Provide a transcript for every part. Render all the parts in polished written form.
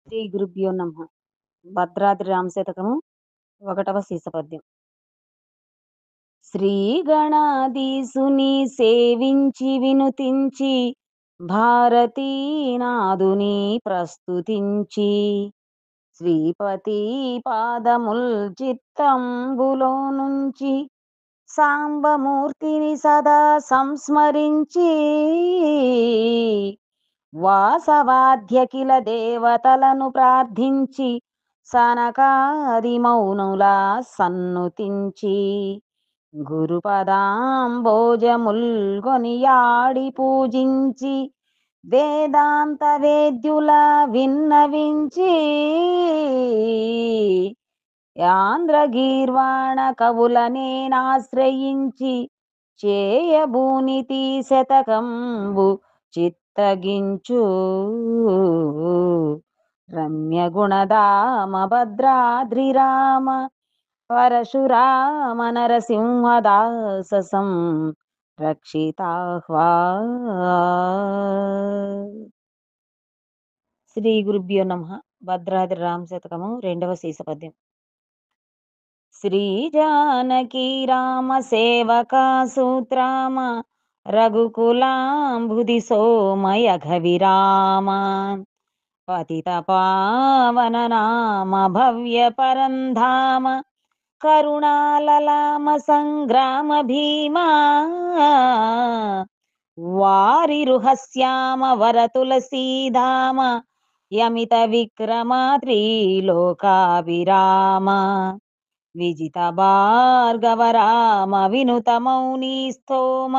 శ్రీ గురుభ్యో నమః. భద్రాద్రి రామశతకము 1వ శీర్షపద్యం. శ్రీ గణాధీసుని సేవించి వినుతించి భారతీనాదుని ప్రస్తుతించి శ్రీపతి పాదముల్ చిత్తంబులో నుంచి సాంబమూర్తిని సదా సంస్మరించి వాసవాధ్యకిల దేవతలను ప్రార్థించి సనకాది మౌనులా సన్నుతించి గురుపదాంబోజముల్ కొనియాడి పూజించి వేదాంత వేద్యుల విన్నవించి ఆంధ్రగీర్వాణ కవులనేనాశ్రయించి చేయబూనితి శతకంబు చిత్తగించు రమ్య గుణదామ భద్రాద్రిరామ పరశురామ నరసింహదాససం రక్షితాహ్వా. శ్రీ గురుభ్యో నమః. భద్రాద్రి రామశతకము 2వ శీర్షపద్యం. శ్రీ జానకి రామ సేవకా సూత్రామ రఘుకులాంబుది సోమయఘ విరామ పతిత పావన నామ భవ్య పరంధామ కరుణాలలామ సంగ్రామ భీమా వారి రుహస్యామ వర తులసీధామ యమిత విక్రమ త్రిలోకాభిరామ విజిత భార్గవ రామ వినుత మౌని స్తోమ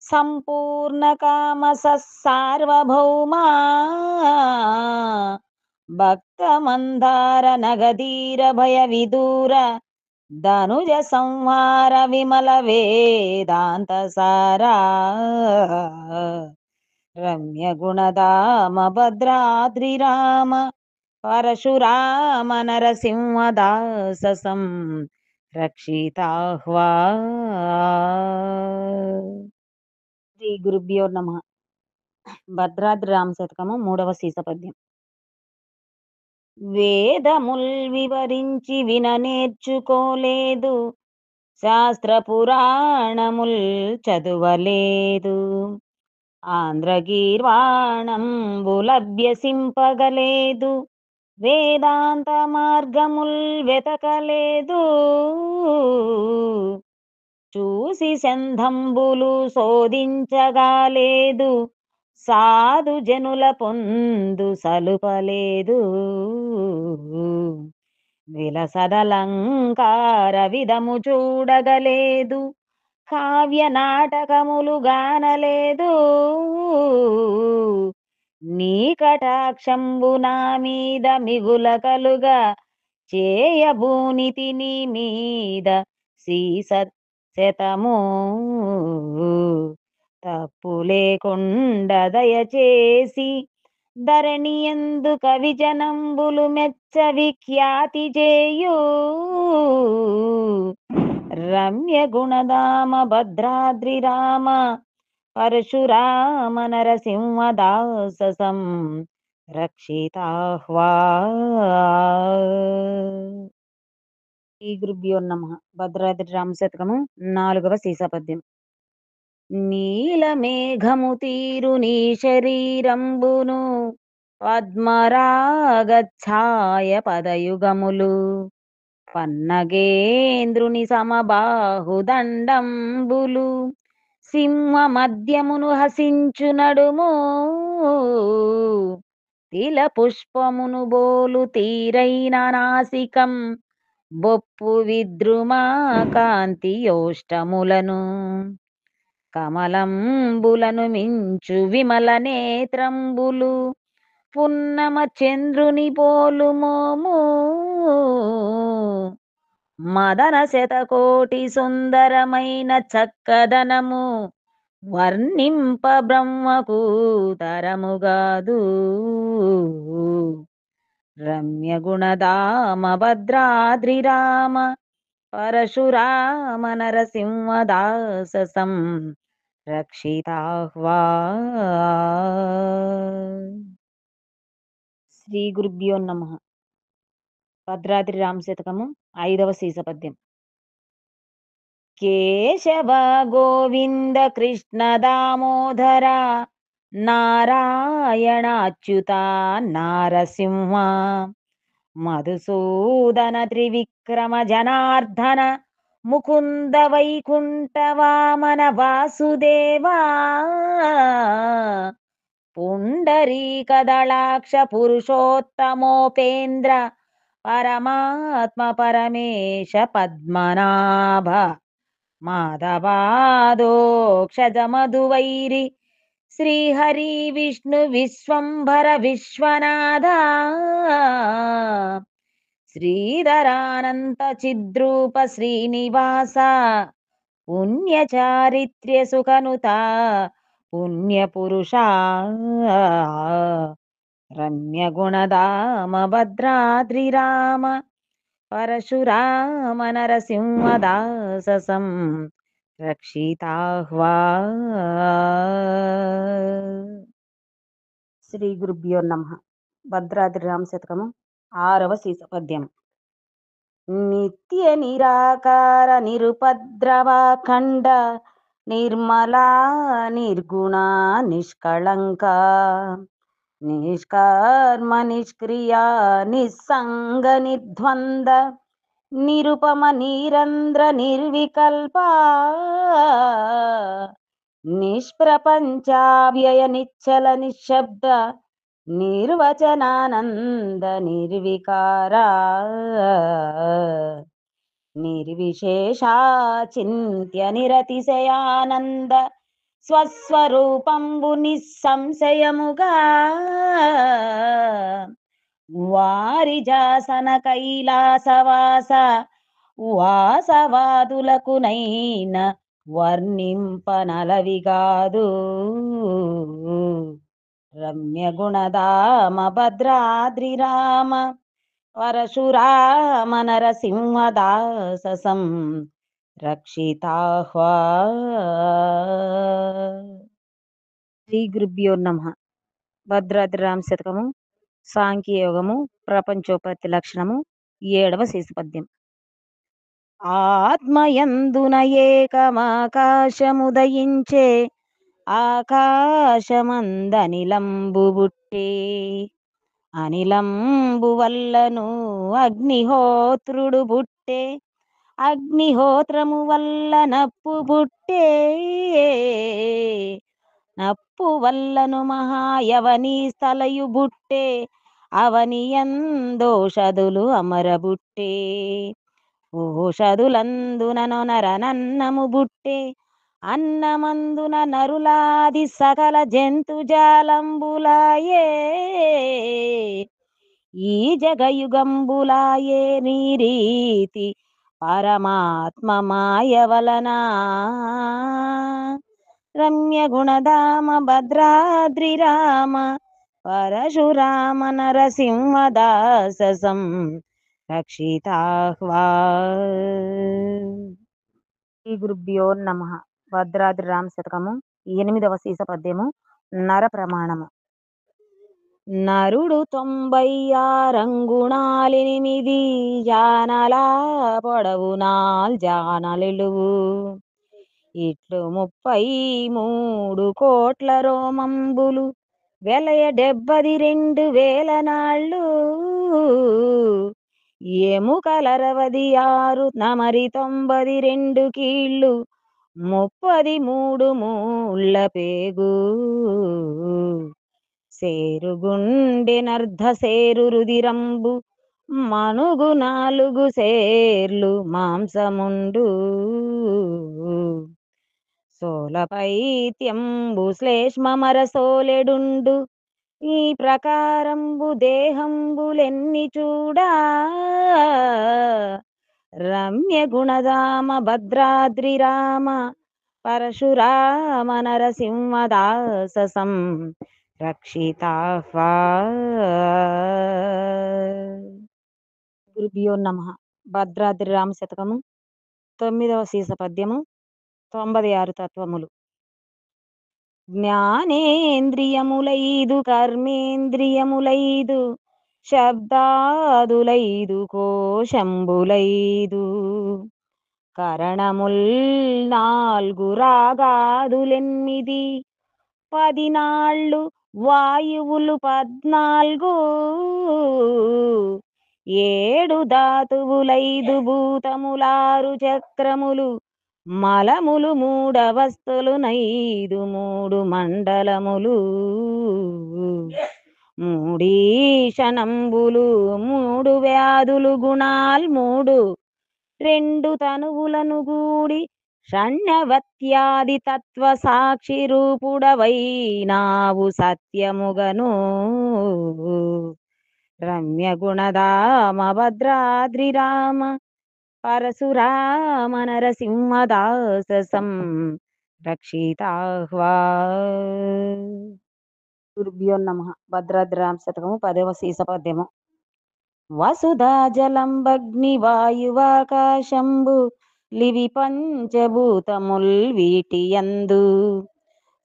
సంపూర్ణ కామ సార్వభౌమా భక్త మందార నగధీర భయ విదూర ధనుజ సంహార విమల వేదాంత సారా రమ్య గుణదామ భద్రాద్రి రామ పరశురామ నరసింహదాససం రక్షితాహ్వా. శ్రీ గురుభ్యో నమః. భద్రాద్రి రామశతకము 3వ శీర్షపద్యం. వేదముల్ వివరించి విన నేర్చుకోలేదు, శాస్త్ర పురాణముల్ చదువలేదు, ఆంధ్రగీర్వాణంబు లభ్యసింపగలేదు, వేదాంత మార్గముల్ వెతకలేదు, చూసి సంధంబులు శోధించగాలేదు, సాధు జనుల పొందు సలుపలేదు, విలసదలంకార విధము చూడగలేదు, కావ్య నాటకములు గానలేదు, నీ కటాక్షంబు నా మీద మిగుల కలుగా చేయబూనితి నీ మీద శతము తప్పు లేకుండా దయచేసి ధరణి ఎందు కవిజనంబులు మెచ్చ విఖ్యాతి చేయు రమ్య గుణదామ భద్రాద్రి రామ పరశురామ నరసింహదాససం రక్షితాహ్వా. ఈ గురుభ్యో నమః. భద్రాద్రి రామశతకము 4వ శీర్షపద్యం. నీలమేఘము తీరు నీ శరీరంబును పద్మరాగఛాయ పదయుగములు పన్నగేంద్రుని సమబాహుదండంబులు సింహ మధ్యమును హసించు నడుము తిల పుష్పమును బోలు తీరైన నాసికం బొప్పు విద్రుమా కాంతి యోష్టములను కమలంబులను మించు విమల నేత్రంబులు పున్నమ చంద్రుని పోలు మోము మదన శతకోటి సుందరమైన చక్కదనము వర్ణింప బ్రహ్మకు తరముగాదు రమ్య గుణదామ భద్రాద్రి రామ పరశురామ నరసింహదాససం రక్షితాహ్వా. శ్రీ గురుభ్యో నమః. భద్రాద్రి రామశతకము 5వ సీసపద్యం. కేశవ గోవింద కృష్ణ దామోదర నారాయణ అచ్యుత నారసింహ మధుసూదన త్రివిక్రమ జనార్దన ముకుంద వైకుంఠ వామన వాసుదేవా పుండరీకదళాక్ష పురుషోత్తమోపేంద్ర పరమాత్మ పరమేశ పద్మనాభ మాధవాదోక్షజ మధువైరి శ్రీహరి విష్ణు విశ్వంభర విశ్వనాథ శ్రీధరానంత చిద్రూప శ్రీనివాస పుణ్యచారిత్ర్య సుఖనుత పుణ్యపురుషా రమ్యగుణధామ భద్రాద్రిరామ పరశురామ నరసింహదాససం రక్షితాహ్వా. శ్రీ గురుభ్యో నమః. భద్రాద్రి రామశతకము 6వ సీసపద్యం. నిత్య నిరాకార నిరుపద్రవాఖండ నిర్మలా నిర్గుణ నిష్కళంక నిష్కర్మ నిష్క్రియా నిస్సంగ నిర్ద్వంద నిరుపమ నిరంధ్ర నిర్వికల్ప నిష్ప్రపంచావ్యయ నిశ్చల నిశ్శబ్ద నిర్వచనానంద నిర్వికారా నిర్విశేషా చింత్య నిరతిశయానంద స్వస్వరూపంబు నిస్సంశయముగా వారిజాసన కైలాసవాస వాసవాదులకునైన వర్ణింపనలవిగాదు రమ్యగుణధామ భద్రాద్రిరామ పరశురామ నరసింహదాససం రక్షితాహ్వా. శ్రీ గురుభ్యో నమః. భద్రాద్రి రామశతకము సాంఖ్యయోగము ప్రపంచోపత్తి లక్షణము 7వ సీసపద్యం. ఆత్మయందున ఏకమాకాశముదయించే ఆకాశమందనిలంబు బుట్టే అనిలంబు వల్లను అగ్నిహోత్రుడు బుట్టే అగ్నిహోత్రము వల్ల నప్పు బుట్టే నప్పు వల్లను మహాయవని స్థలయు బుట్టే అవనియందోషదులు అమరబుట్టే ఓషదులందున నొనరనన్నము బుట్టే అన్నమందున నరులాది సకల జంతుజాలంబులాయే ఈ జగయుగంబులాయే నీ రీతి పరమాత్మ మాయ వలన రమ్యగుణధామ భద్రాద్రిరామ పరశురామ నరసింహదాససం రక్షితాహ్వా. శ్రీ గురుభ్యో నమః. భద్రాద్రి రామశతకము 8వ సీసపద్యము. నర ప్రమాణము. నరుడు 96 అంగుళాలెనిమిది జానల పొడవు 4 జానలెలువు ఇట్లు 33 కోట్ల రోమంబులు వెలయ 72,000 నాళ్ళు ఎముకల 66 నమరి 92 కీళ్ళు 33 మూళ్ళ పేగు సేరుగుండె నర్ధ సేరు రుదిరంబు మనుగు 4 సేర్లు మాంసముండు సోలపైత్యంబు శ్లేష్మమర సోలెడుండు ఈ ప్రకారంబు దేహంబులెన్ని చూడా రమ్యగుణధామ భద్రాద్రిరామ పరశురామ నరసింహదాససం రక్షితాహ్వా. గురుభ్యో నమః. భద్రాద్రి రామశతకము 9వ సీసపద్యము. 96 తత్వములు. జ్ఞానేంద్రియములైదు కర్మేంద్రియములైదు శబ్దాదులైదు కోశంబులైదు కరణముల్ నాల్గు రాగాదులెన్మిది 14 వాయువులు 14 7 ధాతువులైదు భూతములారు చక్రములు మలములు మూడవస్థలునైదు 3 మండలములు మూడీశనంబులు 3 వ్యాధులు గుణాల్ 3 2 తనువులను గూడి షణ్ణవత్యాది తత్వ సాక్షి రూపుడవైనావు సత్యముగను రమ్య గుణధామ భద్రాద్రి రామ పరశురామ నరసింహదాస సం రక్షితాహ్వా. గురుభ్యో నమః. భద్రాద్రి రామ శతకము 10వ సీస పద్యము. వసుధా జలంబగ్ని వాయువాకాశంబు లివి పంచభూతముల్ వీటియందు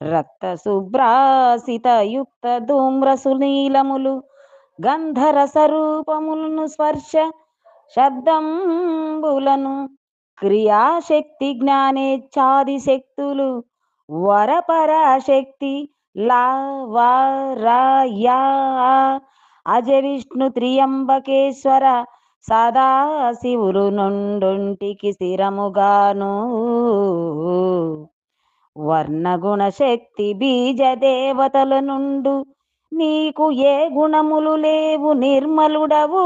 రక్త శుభ్రాసిత యుక్త ధూమ్ర సునీలములు గంధరస రూపములను స్పర్శ శబ్దంబులను క్రియాశక్తి జ్ఞానేచ్ఛాది శక్తులు వరపరాశక్తి లావారయా అజ విష్ణు త్రియంబకేశ్వర సదాశివులు నుండొంటికి స్థిరముగాను వర్ణగుణ శక్తి బీజ దేవతల నుండు నీకు ఏ గుణములు లేవు నిర్మలుడవు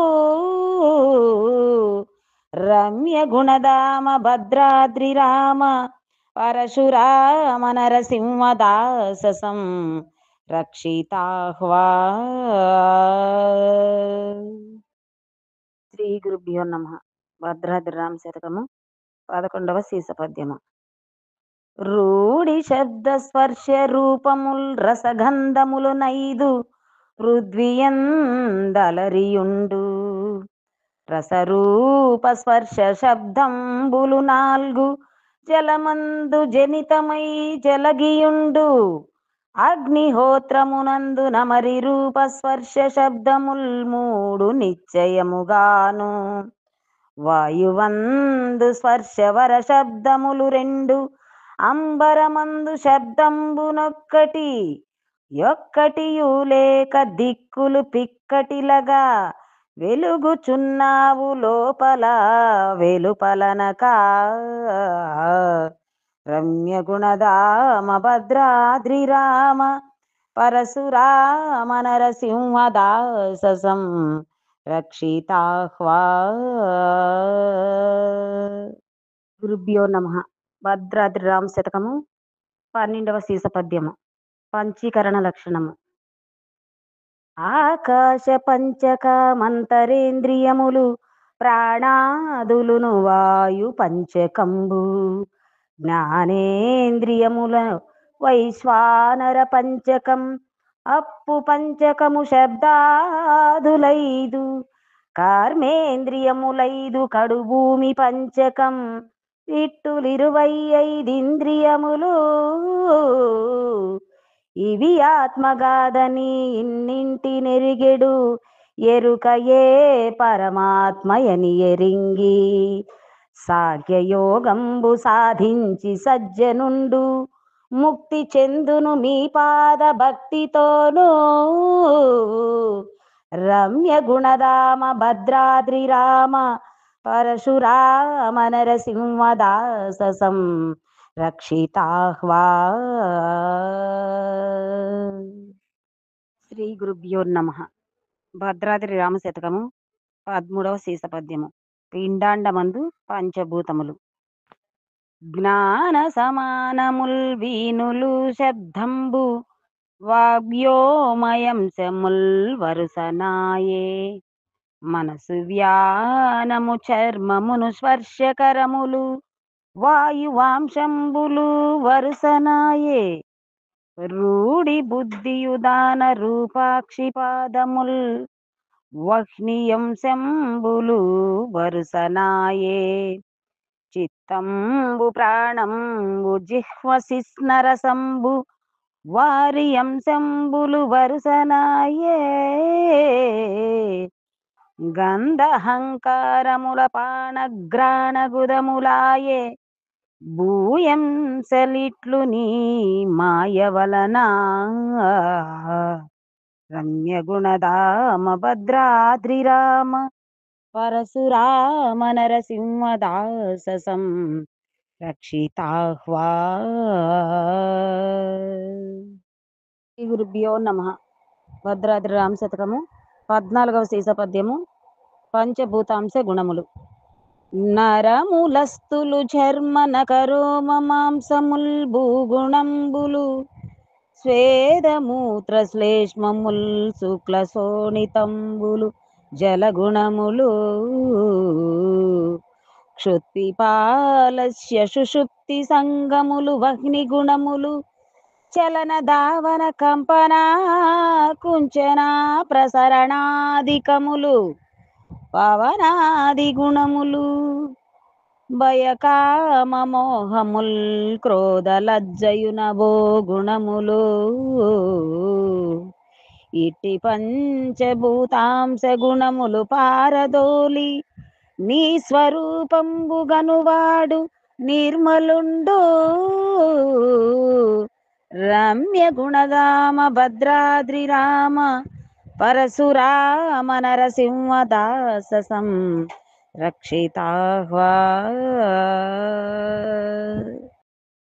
రమ్య గుణధామ భద్రాద్రి రామ పరశురామ నరసింహదాస సం రక్షితాహ్వా. శ్రీ గురుభ్యో నమః. భద్రాద్రి రామ శతకము 11వ సీస పద్యము. రూఢి శబ్ద స్పర్శ రూపముల్ రసగంధములు నైదు పృథ్వీయందలరియుండు రసరూప స్పర్శ శబ్దంబులు 4 జలమందు జనితమై జలగియుండు అగ్నిహోత్రమునందు నమరి రూప స్పర్శ శబ్దముల్ 3 నిశ్చయముగాను వాయువందు స్పర్శ వర శబ్దములు 2 అంబరమందు శబ్దంబునొక్కటి యొక్కటియు లేక దిక్కులు పిక్కటిలగా వెలుగుచున్నావు లోపల వెలుపలనక రమ్య గుణధామ భద్రాద్రి రామ పరశురామ నరసింహదాస సం రక్షితాహ్వా. గురుభ్యో నమః. భద్రాద్రి రామ శతకము 12వ సీస పద్యము. పంచీకరణ లక్షణము. ఆకాశ పంచక మంతరేంద్రియములు ప్రాణాదులును వాయు పంచకంబు జ్ఞానేంద్రియముల వైశ్వానర పంచకం అప్పు పంచకము శబ్దాదులైదు కర్మేంద్రియములైదు కడు భూమి పంచకం ఇట్టులు 25 ఇవి ఆత్మగాదని ఇన్నింటి నెరిగెడు ఎరుకయే పరమాత్మయని ఎరింగి సాఖ్యయోగంబు సాధించి సజ్జనుండు ముక్తి చెందును మీ పాద భక్తితోనూ రమ్య గుణధామ భద్రాద్రి రామ పరశురామ నరసింహదాస సం రక్షితాహ్వా. శ్రీ గురుభ్యో నమః. భద్రాద్రి రామ శతకము 13వ సీస పద్యము. పిండాండమందు పంచభూతములు జ్ఞాన సమానముల్ వీనులు శబ్దంబు వాగ్యోమయం శముల్ వరుసనాయే మనసు వ్యానము చర్మమును స్పర్శకరములు వాయువాంశంబులు వరుసనాయే రూఢి బుద్ధియుదాన రూపాక్షిపాదముల్ వహ్నియం శంబులు వరుసనాయే చిత్తంబు ప్రాణంబు జిహ్వ శిస్నరసంబు వారి అంశంబులు వరుసనాయే గంధహంకారముల పాణగ్రాణగుదములాయే భూయంసలిట్లు నీ మాయ వలన రమ్యగుణధామ భద్రాద్రిరామ పరశురామ నరసింహదాససం రక్షితాహ్వా. శ్రీ గురుభ్యో నమః. భద్రాద్రి రామ శతకము 14వ సీస పద్యము. పంచభూతాంశ గుణములు. నరములస్తులు చర్మన కరోమ మాంసముల్ భూగుణంబులు స్వేదమూత్ర శ్లేష్మముల్ శుక్ల శోణితంబులు జలగుణములు క్షుత్పిపాలస్య సుషుప్తి సంగములు వహ్ని గుణములు చలన దావన కంపనా కుంచనా ప్రసరణాదికములు పవనాది గుణములు భయకామమోహముల్ క్రోధ లజ్జయునభో గుణములు ఇట్టి పంచభూతాంశ గుణములు పారదోలి నీ స్వరూపంబుగనువాడు నిర్మలుండు రమ్య గుణధామ భద్రాద్రి రామ పరశురామ నరసింహదాససం రక్షితాహ్వా.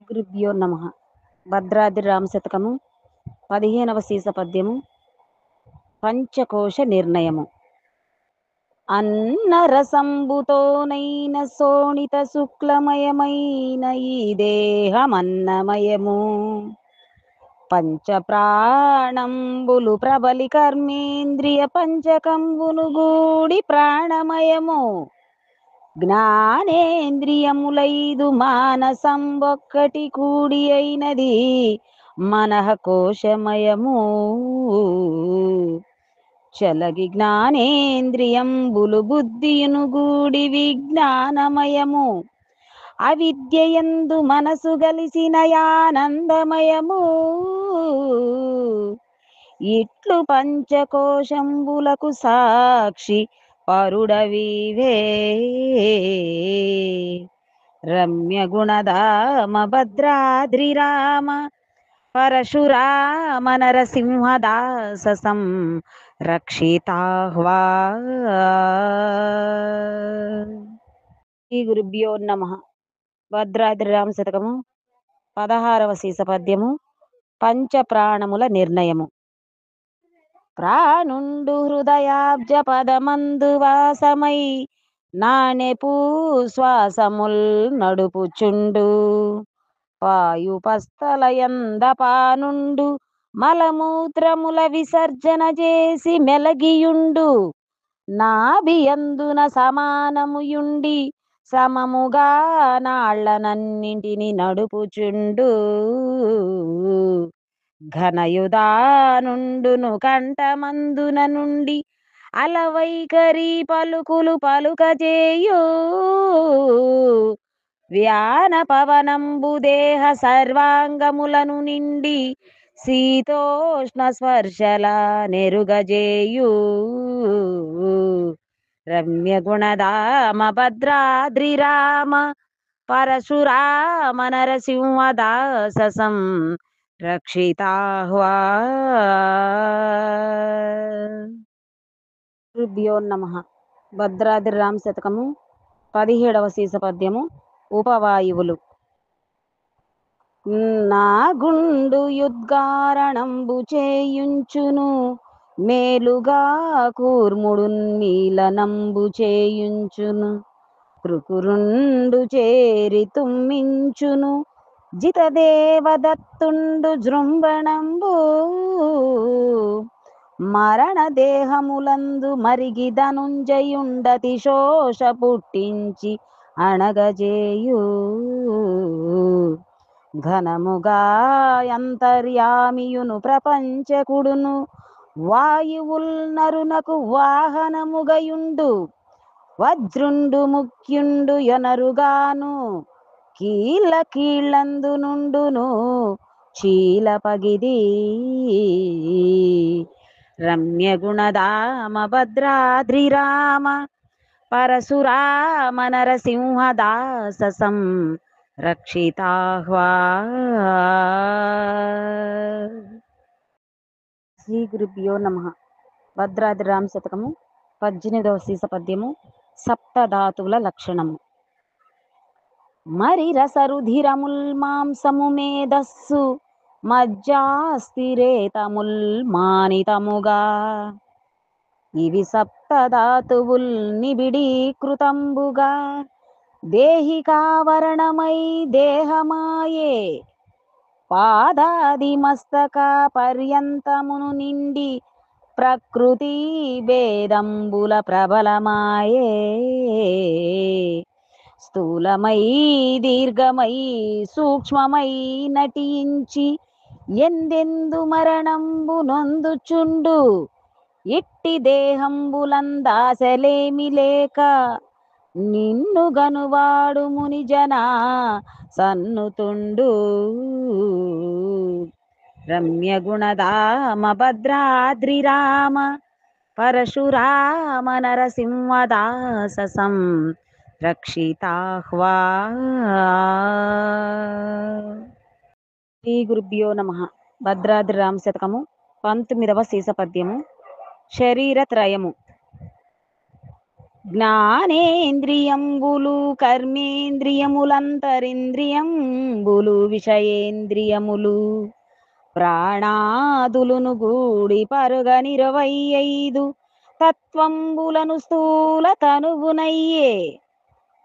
గురుభ్యో నమః. భద్రాద్రి రామ శతకము 15వ సీస పద్యము. పంచకోశ నిర్ణయము. అన్నరసంబుతోనైన శోణిత శుక్లమయమైన ఈ దేహమన్నమయము పంచప్రాణంబులు ప్రబలి కర్మేంద్రియ పంచకంబును గూడి ప్రాణమయము జ్ఞానేంద్రియములైదు మానసంబొక్కటి కూడి అయినది మనః కోశమయము చలగి జ్ఞానేంద్రియంబులు బుద్ధియును గూడి విజ్ఞానమయము అవిద్యయందు మనసు గలిసిన ఆనందమయము ఇట్లు పంచకోశంబులకు సాక్షి పరుడవివే రమ్య గుణధామ భద్రాద్రి రామ పరశురామ నరసింహదాససం రక్షితాహ్వా. శ్రీ గురుభ్యో నమః. భద్రాద్రి రామ శతకము 16వ సీస పద్యము. పంచప్రాణముల నిర్ణయము. ప్రాణుండు హృదయాబ్జ పదమందు వాసమై నాణెపూ శ్వాసముల్ నడుపుచుండు పాయుపస్థలయందపానుండు మలమూత్రముల విసర్జన చేసి మెలగియుండు నాభియందున సమానముయుండి సమముగా నాళ్లనన్నింటిని నడుపుచుండు ఘనయుధానుండును కంఠమందున నుండి అలవైఖరి పలుకులు పలుకజేయు వ్యాన పవనంబు దేహ సర్వాంగములను నిండి శీతోష్ణ స్పర్శల నెరుగజేయు రమ్య గుణధామ భద్రాద్రి రామ పరశురామ నరసింహదాససం రక్షితాహ్వా. గురుభ్యో నమః. భద్రాద్రి రామ శతకము 17వ సీస పద్యము. ఉపవాయువులు. నా గుండు యుద్గారణంబు చేయుంచును మేలుగా కూర్ముడు నీలనంబు చేయుంచును కృకురుండు చేరి తుమ్మించును జితదేవదత్తుండు జృంభణంబు మరణ దేహములందు మరిగి ధనుంజయుండతి శోష పుట్టించి అణగజేయు ఘనముగా అంతర్యామియును ప్రపంచకుడును వాయువుల్ నరునకు వాహనముగయుండు వజ్రుండు ముఖ్యుండు యొనరుగాను కీళ్ళ కీళ్ళందు నుండును చీలపగిది రమ్యగుణధామ భద్రాద్రిరామ పరశురామ నరసింహదాససం రక్షితాహ్వా. శ్రీ గురుభ్యో నమ. భద్రాద్రి రామ శతకము 18వ సీస పద్యము. సప్తధాతువుల లక్షణము. మరి రసరుధిరముల్ మాంసము మేధస్సు మజ్జాస్థిరేతముల్ మానితముగా ఇవి సప్తధాతువుల్ నిబిడీకృతంబుగా దేహికావరణమై దేహమాయే పాదాది మస్తక పర్యంతమును నిండి ప్రకృతి భేదంబుల ప్రబలమాయే స్థూలమై దీర్ఘమై సూక్ష్మమై నటించి ఎందెందు మరణంబు నొందుచుండు ఇట్టి దేహంబులందాసలేమి లేక నిన్ను గనువాడు ముని జన సన్నుతుండు రమ్యగుణధామ భద్రాద్రిరామ పరశురామ నరసింహదాససం రక్షితాహ్వా. శ్రీ గురుభ్యో నమ. భద్రాద్రి రామ శతకము 19వ సీస పద్యము. శరీరత్రయము. జ్ఞానేంద్రియంబులు కర్మేంద్రియములంతరింద్రియంబులు విషయేంద్రియములు ప్రాణాదులును గూడి పరుగ 25 తత్వంబులను స్థూల తనువునయ్యే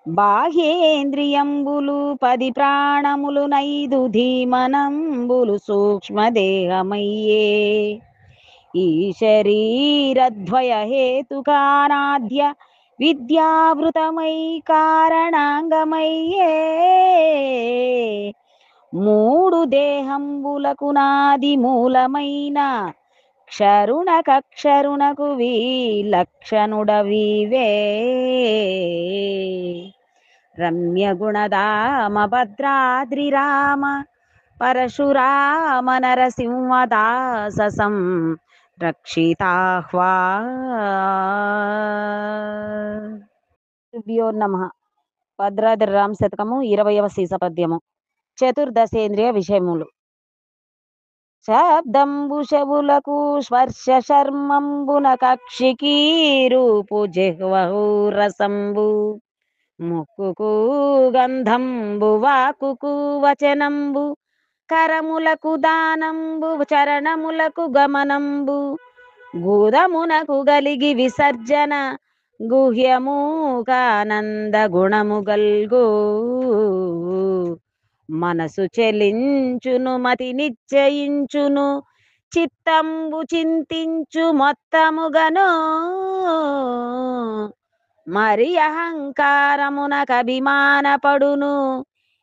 బాహ్యేంద్రియంబులు 10 ప్రాణములునైదు ధీమనంబులు సూక్ష్మదేహమయ్యే ఈ శరీరద్వయ హేతుకానాద్య విద్యావృతమై కారణాంగమయ్యే మూడు దేహంబులకు నాది మూలమైన క్షరుణకక్షరుణకు విలక్షణుడవివే రమ్యగుణధామ భద్రాద్రిరామ పరశురామ నరసింహదాససం రక్షితాహ్వా. గురుభ్యో నమః. భద్రాద్రి రామ శతకము 20వ సీస పద్యము. చతుర్దశేంద్రియ విషయములు. శబ్దంబు చెవులకు స్పర్శ శర్మంబున కక్షికి రూపు జిహ్వహు రసంబు ముక్కుకు గంధంబు వాకుకు వచనంబు కరములకు దానంబు చరణములకు గమనంబు గూదమునకు గలిగి విసర్జన గుహ్యముకానంద గుణము గల్గు మనసు చెలించును మతి నిశ్చయించును చిత్తంబు చింతించు మొత్తముగను మరి అహంకారమునకభిమానపడును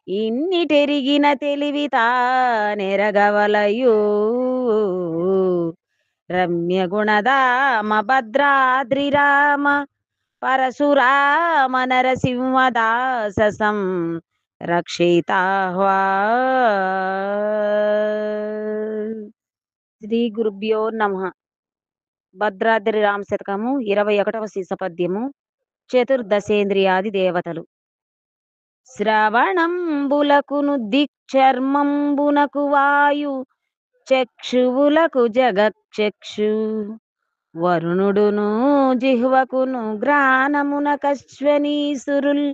ఇన్నిటెరిగిన తెలివితా నెరగవలయు రమ్యగుణధామ భద్రాద్రిరామ పరశురామ నరసింహదాససం రక్షితాహ్వా. శ్రీ గురుభ్యో నమః. భద్రాద్రి రామ శతకము 21వ సీస పద్యము. చతుర్దశేంద్రియాది దేవతలు. శ్రవణంబులకును దిక్చర్మంబునకు వాయు చక్షువులకు జగచ్చక్షు వరుణుడును జిహ్వకును గ్రాణమునకశ్వనీసురుల్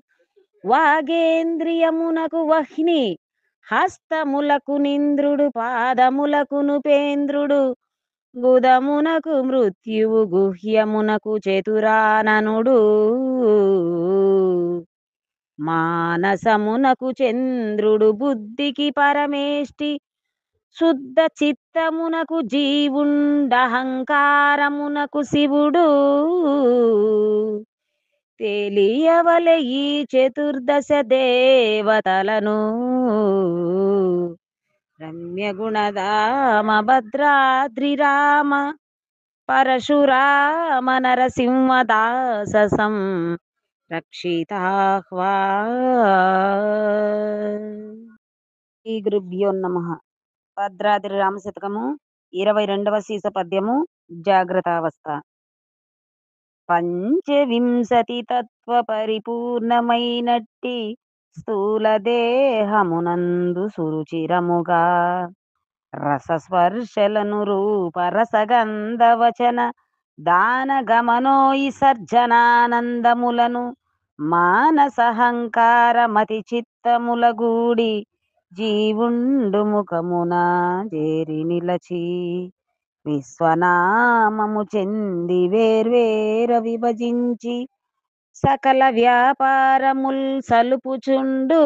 వాగేంద్రియమునకు వహ్ని హస్తములకు నింద్రుడు పాదములకును పేంద్రుడు గుదమునకు మృత్యువు గుహ్యమునకు చతురాననుడు మానసమునకు చంద్రుడు బుద్ధికి పరమేష్టి శుద్ధ చిత్తమునకు జీవుండహంకారమునకు శివుడు తెలియవలె ఈ చతుర్దశ దేవతలను రమ్యగుణధామ భద్రాద్రిరామ పరశురామ నరసింహదాససం రక్షితాహ్వా. శ్రీ గురుభ్యో నమః. భద్రాద్రి రామశతకము 22వ సీస పద్యము జాగ్రత్తావస్థ. పంచవింశతి తత్వ పరిపూర్ణమైనట్టి స్థూల దేహమునందు సురుచిరముగా రసస్పర్శలను రూప రసగంధవచన దాన గమనోయి సర్జనానందములను మానసహంకార మతి చిత్తములగూడి జీవుండు ముఖమున చేరి నిలచి విశ్వనామము చెంది వేర్వేర విభజించి సకల వ్యాపారముల్ సలుపుచుండు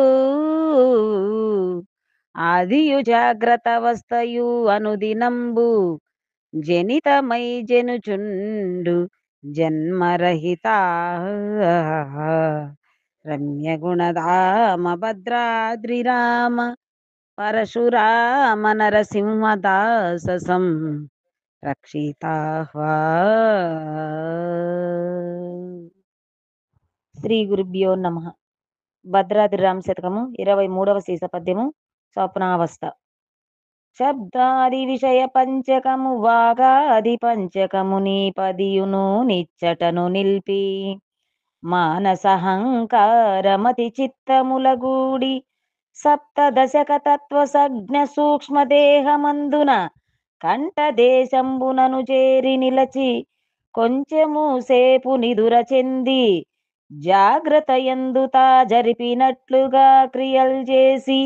ఆదియు జాగ్రత్త అవస్థయు అనుదినంబు జనితమై జనుచుండు జన్మరహిత రమ్య గుణధామ భద్రాద్రి రామ పరశురామ నరసింహదాసం రక్షితాహ్వా. శ్రీ గురుభ్యో నమ. భద్రాద్రి రామ శతకము 23వ సీస పద్యము స్వప్నావస్థ. శబ్దాది విషయ పంచకము వాగాది పంచకము నీ పదియును నిచ్చటను నిల్పి మానసహంకారమతి చిత్తములగూడి సప్తదశక తత్వ సజ్ఞ సూక్ష్మదేహమందున కంఠదేశంబునను చేరి నిలచి కొంచెము సేపు నిదుర చెంది జాగ్రత్త యందుతా జరిపినట్లుగా క్రియలు చేసి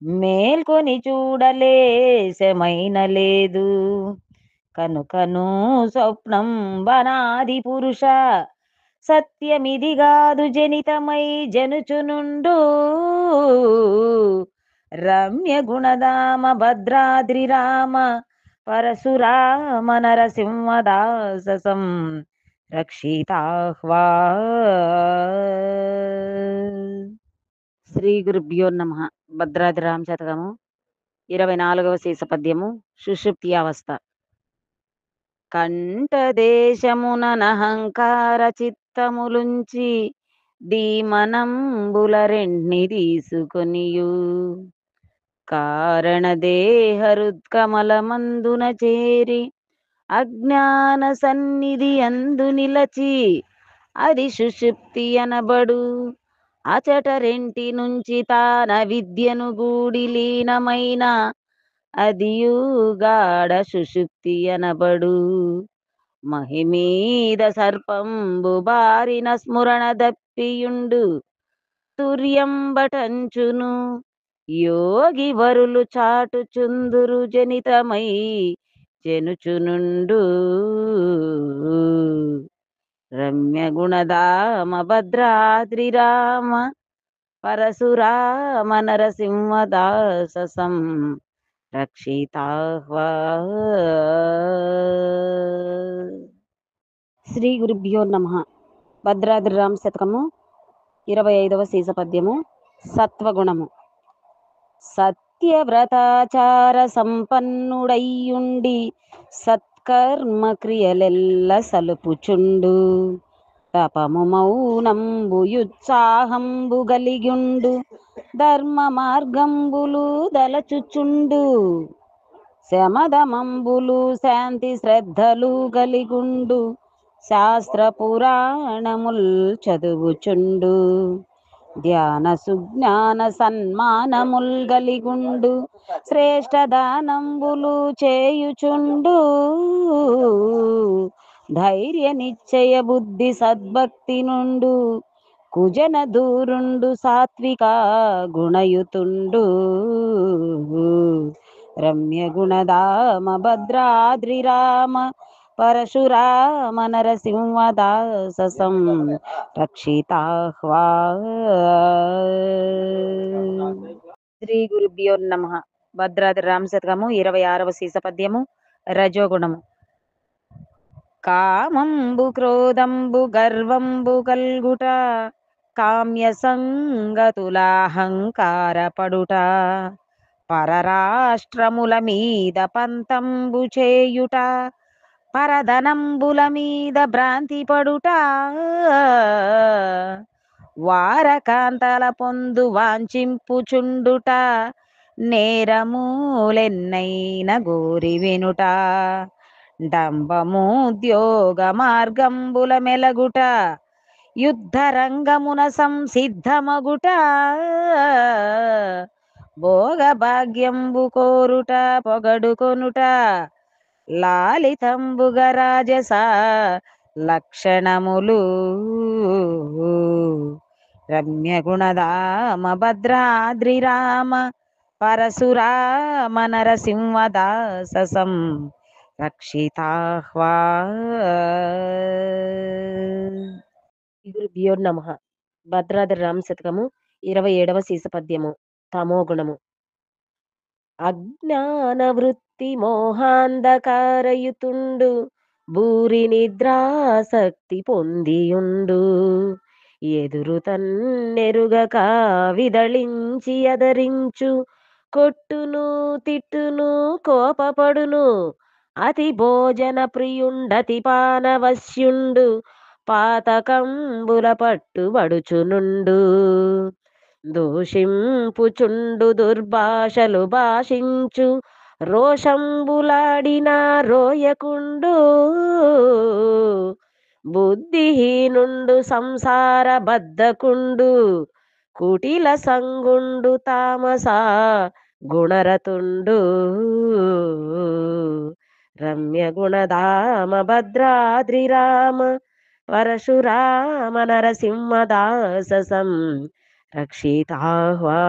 మేల్కొని చూడలేశమైన లేదు కనుకను స్వప్నం బనాది పురుష సత్యమిదిగాదు జనితమై జనుచునుండు రమ్య గుణధామ భద్రాద్రి రామ పరశురామ నరసింహదాసం రక్షితాహ్వా. శ్రీ గురుభ్యో నమ. భద్రాద్రి రామ శతకము 24వ సీస పద్యము సుషుప్తి అవస్థ. కంఠదేశమునహంకార చిత్తములుంచి దీమనంబుల రెండ్ని తీసుకొనియు కారణదేహ హృత్కమలమందున చేరి అజ్ఞాన సన్నిధి అందు నిలచి అది సుషుప్తి అనబడు అచట రెంటి నుంచి తాన విద్యను గూడి లీనమైన అదియుగాడ సుషుప్తి అనబడు మహిమీద సర్పంబు బారిన స్మరణ దప్పియుండు తుర్యంబటంచును యోగి వరులు చాటుచుందురు జనితమై జనుచునుండు రమ్య గుణధామ భద్రాద్రి రామ పరశురామ నరసింహదాసం రక్షితాహ్వా. శ్రీ గురుభ్యో నమ. భద్రాద్రి రామ శతకము 25వ సీస పద్యము సత్వగుణము. సత్యవ్రతాచార సంపన్నుడయ్యుండి సత్కర్మ క్రియలెల్ల సలుపుచుండు తపము మౌనంబు యుత్సాహంబు గలిగుండు ధర్మ మార్గంబులు దలచుచుండు శమదమంబులు శాంతి శ్రద్ధలు గలిగుండు శాస్త్ర పురాణముల్ చదువుచుండు ధ్యాన సుజ్ఞాన సన్మానముల్ గలిగుండు శ్రేష్ఠ దానంబులు చేయుచుండు ధైర్య నిశ్చయ బుద్ధి సద్భక్తి నుండు కుజన దూరుండు సాత్విక గుణయుతుండు రమ్య గుణధామ భద్రాద్రి రామ పరశురామ నరసింహదాసం రక్షితాహ్వా. శ్రీ గురుభ్యో నమ. భద్రాద్రి రామ శతకము 26వ సీస పద్యము రజోగుణము. కామంబు క్రోధంబు గర్వంబు కల్గుట కామ్య సంగతులాహంకార పడుట పరరాష్ట్రముల మీద పంతంబు చేయుట పరధనంబుల మీద భ్రాంతి పడుట వారకాంతల పొందు వాంఛింపుచుండుట నేరములెన్నైన గోరి వెనుట డంబముద్యోగ మార్గంబుల మెలగుట యుద్ధరంగమున సంసిద్ధమగుట భోగ భాగ్యంబు కోరుట పొగడుకొనుట లాలితంబుగ రాజస లక్షణములు రమ్య గుణధామ భద్రాద్రి రామ పరశురామ నరసింహదాసం రక్షితాహ్వా. గురుభ్యో నమః. భద్రాద్రి రామ శతకము 27వ సీసపద్యము. తమోగుణము. అజ్ఞాన వృత్తి మోహాంధకారయుతుండు భూరి నిద్రాసక్తి పొందియుండు ఎదురు తన్నెరుగక విదళించి అదరించు కొట్టును తిట్టును కోపపడును అతి భోజన ప్రియుండతి పానవశ్యుండు పాతకంబుల పట్టుబడుచునుండు దూషింపుచుండు దుర్భాషలు భాషించు రోషంబులాడిన రోయకుండు బుద్ధిహీనుండు సంసార బద్ధకుండు కుటిల సంగుండు తామస గుణరతుండు రమ్య గుణధామ భద్రాద్రి రామ పరశురామ నరసింహదాసం రక్షితాహ్వా.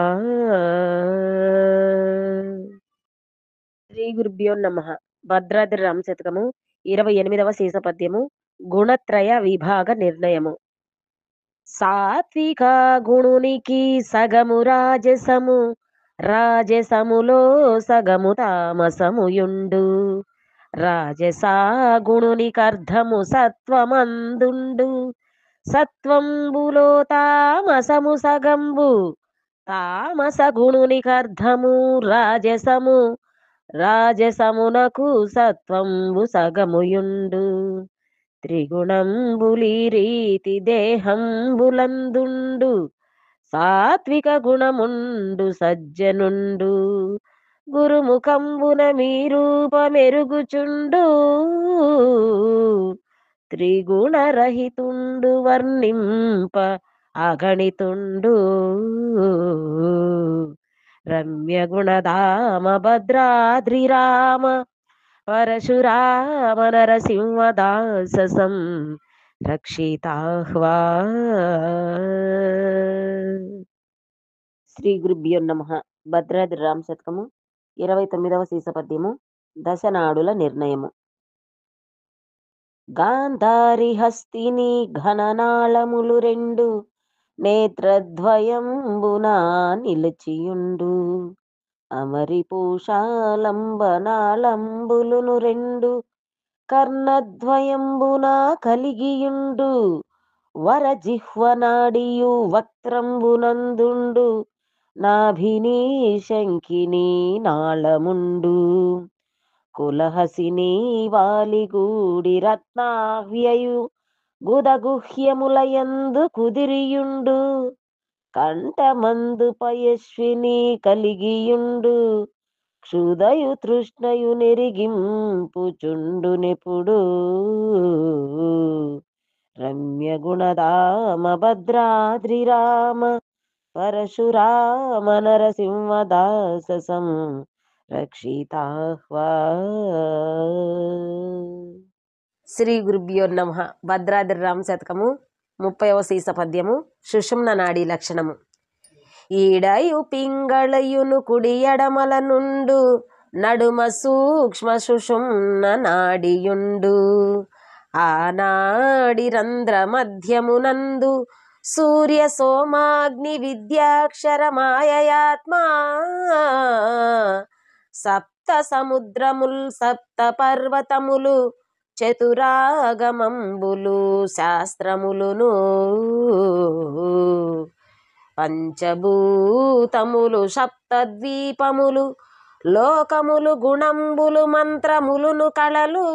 శ్రీ గురుభ్యో నమః. భద్రాద్రి రామ శతకము 28వ సీసపద్యము. గుణత్రయ విభాగ నిర్ణయము. సాత్విక గుణునికి సగము రాజసము రాజసములో సగము తామసముయుండు రాజసా గుణునికి అర్ధము సత్వమందుండు సత్వంబులో తామసము సగంబు తామస గుణునికి అర్ధము రాజసము రాజసమునకు సత్వంబు సగముయుండు త్రిగుణంబులి రీతి దేహంబులందుండు సాత్విక గుణముండు సజ్జనుండు గురుముఖంబున మీ రూపమెరుగుచుండు త్రిగుణరహితుండు వర్ణింప అగణితుండు రమ్య గుణధామ భద్రాద్రి రామ పరశురామ నరసింహదాసం రక్షితాహ్వా. శ్రీ గురుభ్యో నమః. భద్రాద్రి రామ శతకము 29వ సీసపద్యము. దశనాడుల నిర్ణయము. గాంధారి హస్తిని ఘననాళములు రెండు నేత్రద్వయంబున నిలిచియుండు అమరి పూషాలంబనాళంబులును రెండు కర్ణద్వయంబున కలిగియుండు వరజిహ్వనాడియు వక్త్రంబునందుండు నాభిని శంఖిని నాళముండు కులహసిని వాలిగూడి రత్నావ్యయు గుదగుహ్యములయందు కుదిరియుండు కంఠమందు పయస్విని కలిగియుండు క్షుదయు తృష్ణయు నెరిగింపుచుండు నెప్పుడు రమ్య గుణధామ భద్రాద్రి రామ పరశురామ నరసింహదాసం రక్షితాహ్వా. శ్రీ గురుభ్యో నమః. భద్రాద్రి రామ శతకము 30వ సీసపద్యము. సుషుమ్న నాడీ లక్షణము. ఈడయు పింగళయును కుడి ఎడమల నుండు నడుమ సూక్ష్మ సుషుమ్న నాడియుండు ఆ నాడి రంధ్ర మధ్యమునందు సూర్య సోమాగ్ని విద్యాక్షరమాయయాత్మా సప్త సముద్రముల్ సప్త పర్వతములు చతురాగమంబులు శాస్త్రములును పంచభూతములు సప్తద్వీపములు లోకములు గుణంబులు మంత్రములును కళలు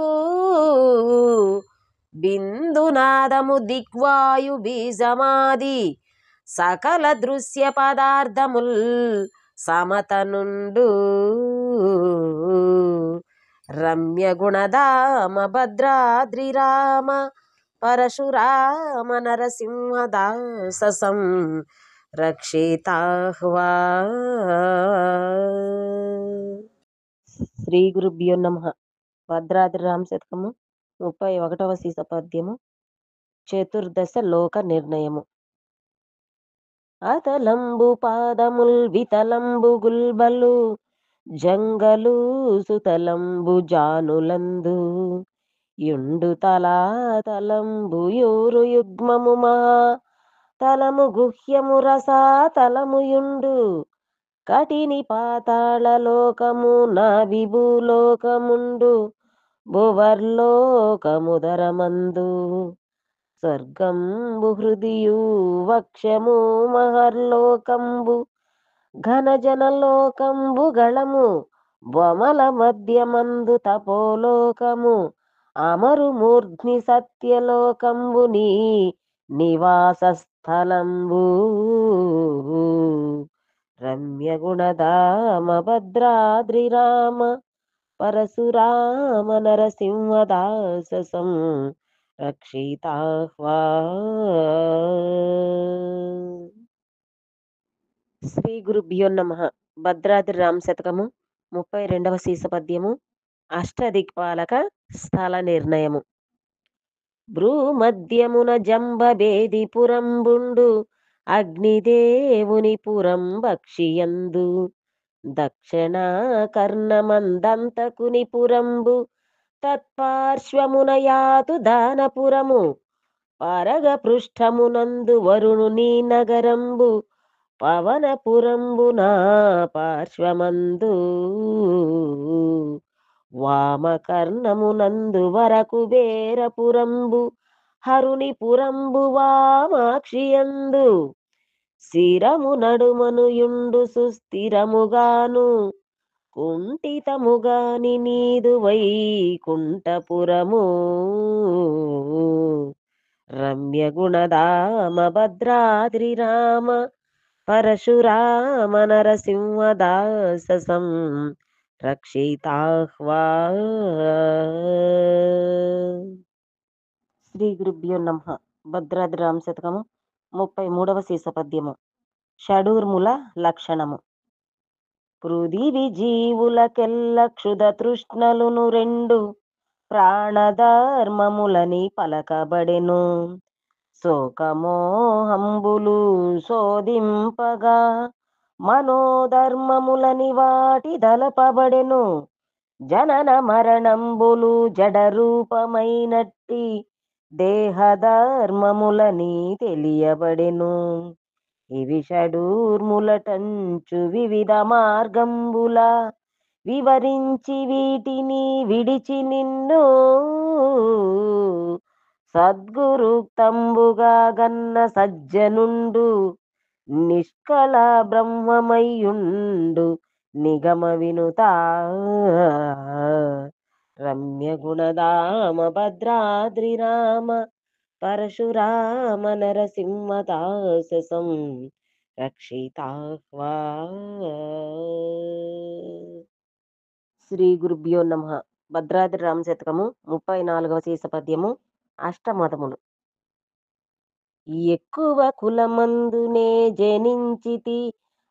బిందునాదము దిగ్వాయు బీజమాది సకల దృశ్య పదార్థముల్ సమతనుండు రమ్య గుణధామ భద్రాద్రి రామ పరశురామ నరసింహదాససం రక్షితాహ్వా. శ్రీ గురుభ్యో నమ. భద్రాద్రి రామ శతకము 31వ సీస పద్యము. చతుర్దశ లోక నిర్ణయము. అతలంబు పాదముల్ వితలంబు గుల్బలు జంగలు సుతలంబు జానులందు యుండు తలంబు యూరు యుగ్మము మా తలము గుహ్యము రసా తలముయుండు కటిని పాతాళ లోకము నా విభూలోకముండు భువర్లోకముదరమందు స్వర్గంబు హృదియు వక్షము మహర్లోకంబు ఘనజనలోకంబు గళము బొమల మధ్యమందు తపోలోకము అమరు మూర్ధ్ని సత్యలోకంబు నీ నివాస స్థలంబు రమ్య గుణధామ భద్రాద్రి రామ పరశురామ నరసింహదాససం రక్షితాహ్వా. శ్రీ గురుభ్యో నమ. భద్రాద్రి రామ శతకము 32వ సీస పద్యము. అష్టదిక్పాలక స్థల నిర్ణయము. భ్రూమధ్యమున జంబభేది పురంబుండు అగ్నిదేవుని పురం భక్షియందు దక్షిణ కర్ణమందంతకుని పురంబు తత్పార్శ్వమున యాతు దానపురము పరగ పృష్ఠమునందు వరుణుని నగరంబు పవనపురంబు నా పార్శ్వమందు వామకర్ణమునందు వరకు వేరపురంబు హరుని పురంబు వామాక్షియందు శిరము నడుమనుయుండు సుస్థిరముగాను కుంఠితముగాని నీదు వైకుంఠపురము రమ్య గుణధామ భద్రాద్రి రామ పరశురామ నరసింహదాససం రక్షితాహ్వా. శ్రీ గురుభ్యో నమ. భద్రాద్రి రామ శతకము 33వ సీస పద్యము. షడూర్ముల లక్షణము. పృథివి జీవులకెల్ల క్షుద తృష్ణలును రెండు ప్రాణధర్మములని పలకబడెను శోకమోహంబులు శోధింపగా మనోధర్మములని వాటి దలపబడెను జనన మరణంబులు జడ రూపమైనట్టి దేహధర్మములని తెలియబడెను ఇవి షడూర్ములటంచు వివిధ మార్గంబుల వివరించి వీటిని విడిచి నిన్ను సద్గురుక్తంబుగా గన్న సజ్జనుండు నిష్కళ బ్రహ్మమయ్యుండు నిగమ వినుత రమ్య గుణధామ భద్రాద్రి రామ పరశురామ నరసింహదాససం రక్షితాహ్వా. శ్రీ గురుభ్యో నమ. భద్రాద్రి రామ శతకము 34వ సీస పద్యము. అష్టమదములు. ఎక్కువ కులమందునే జనించితి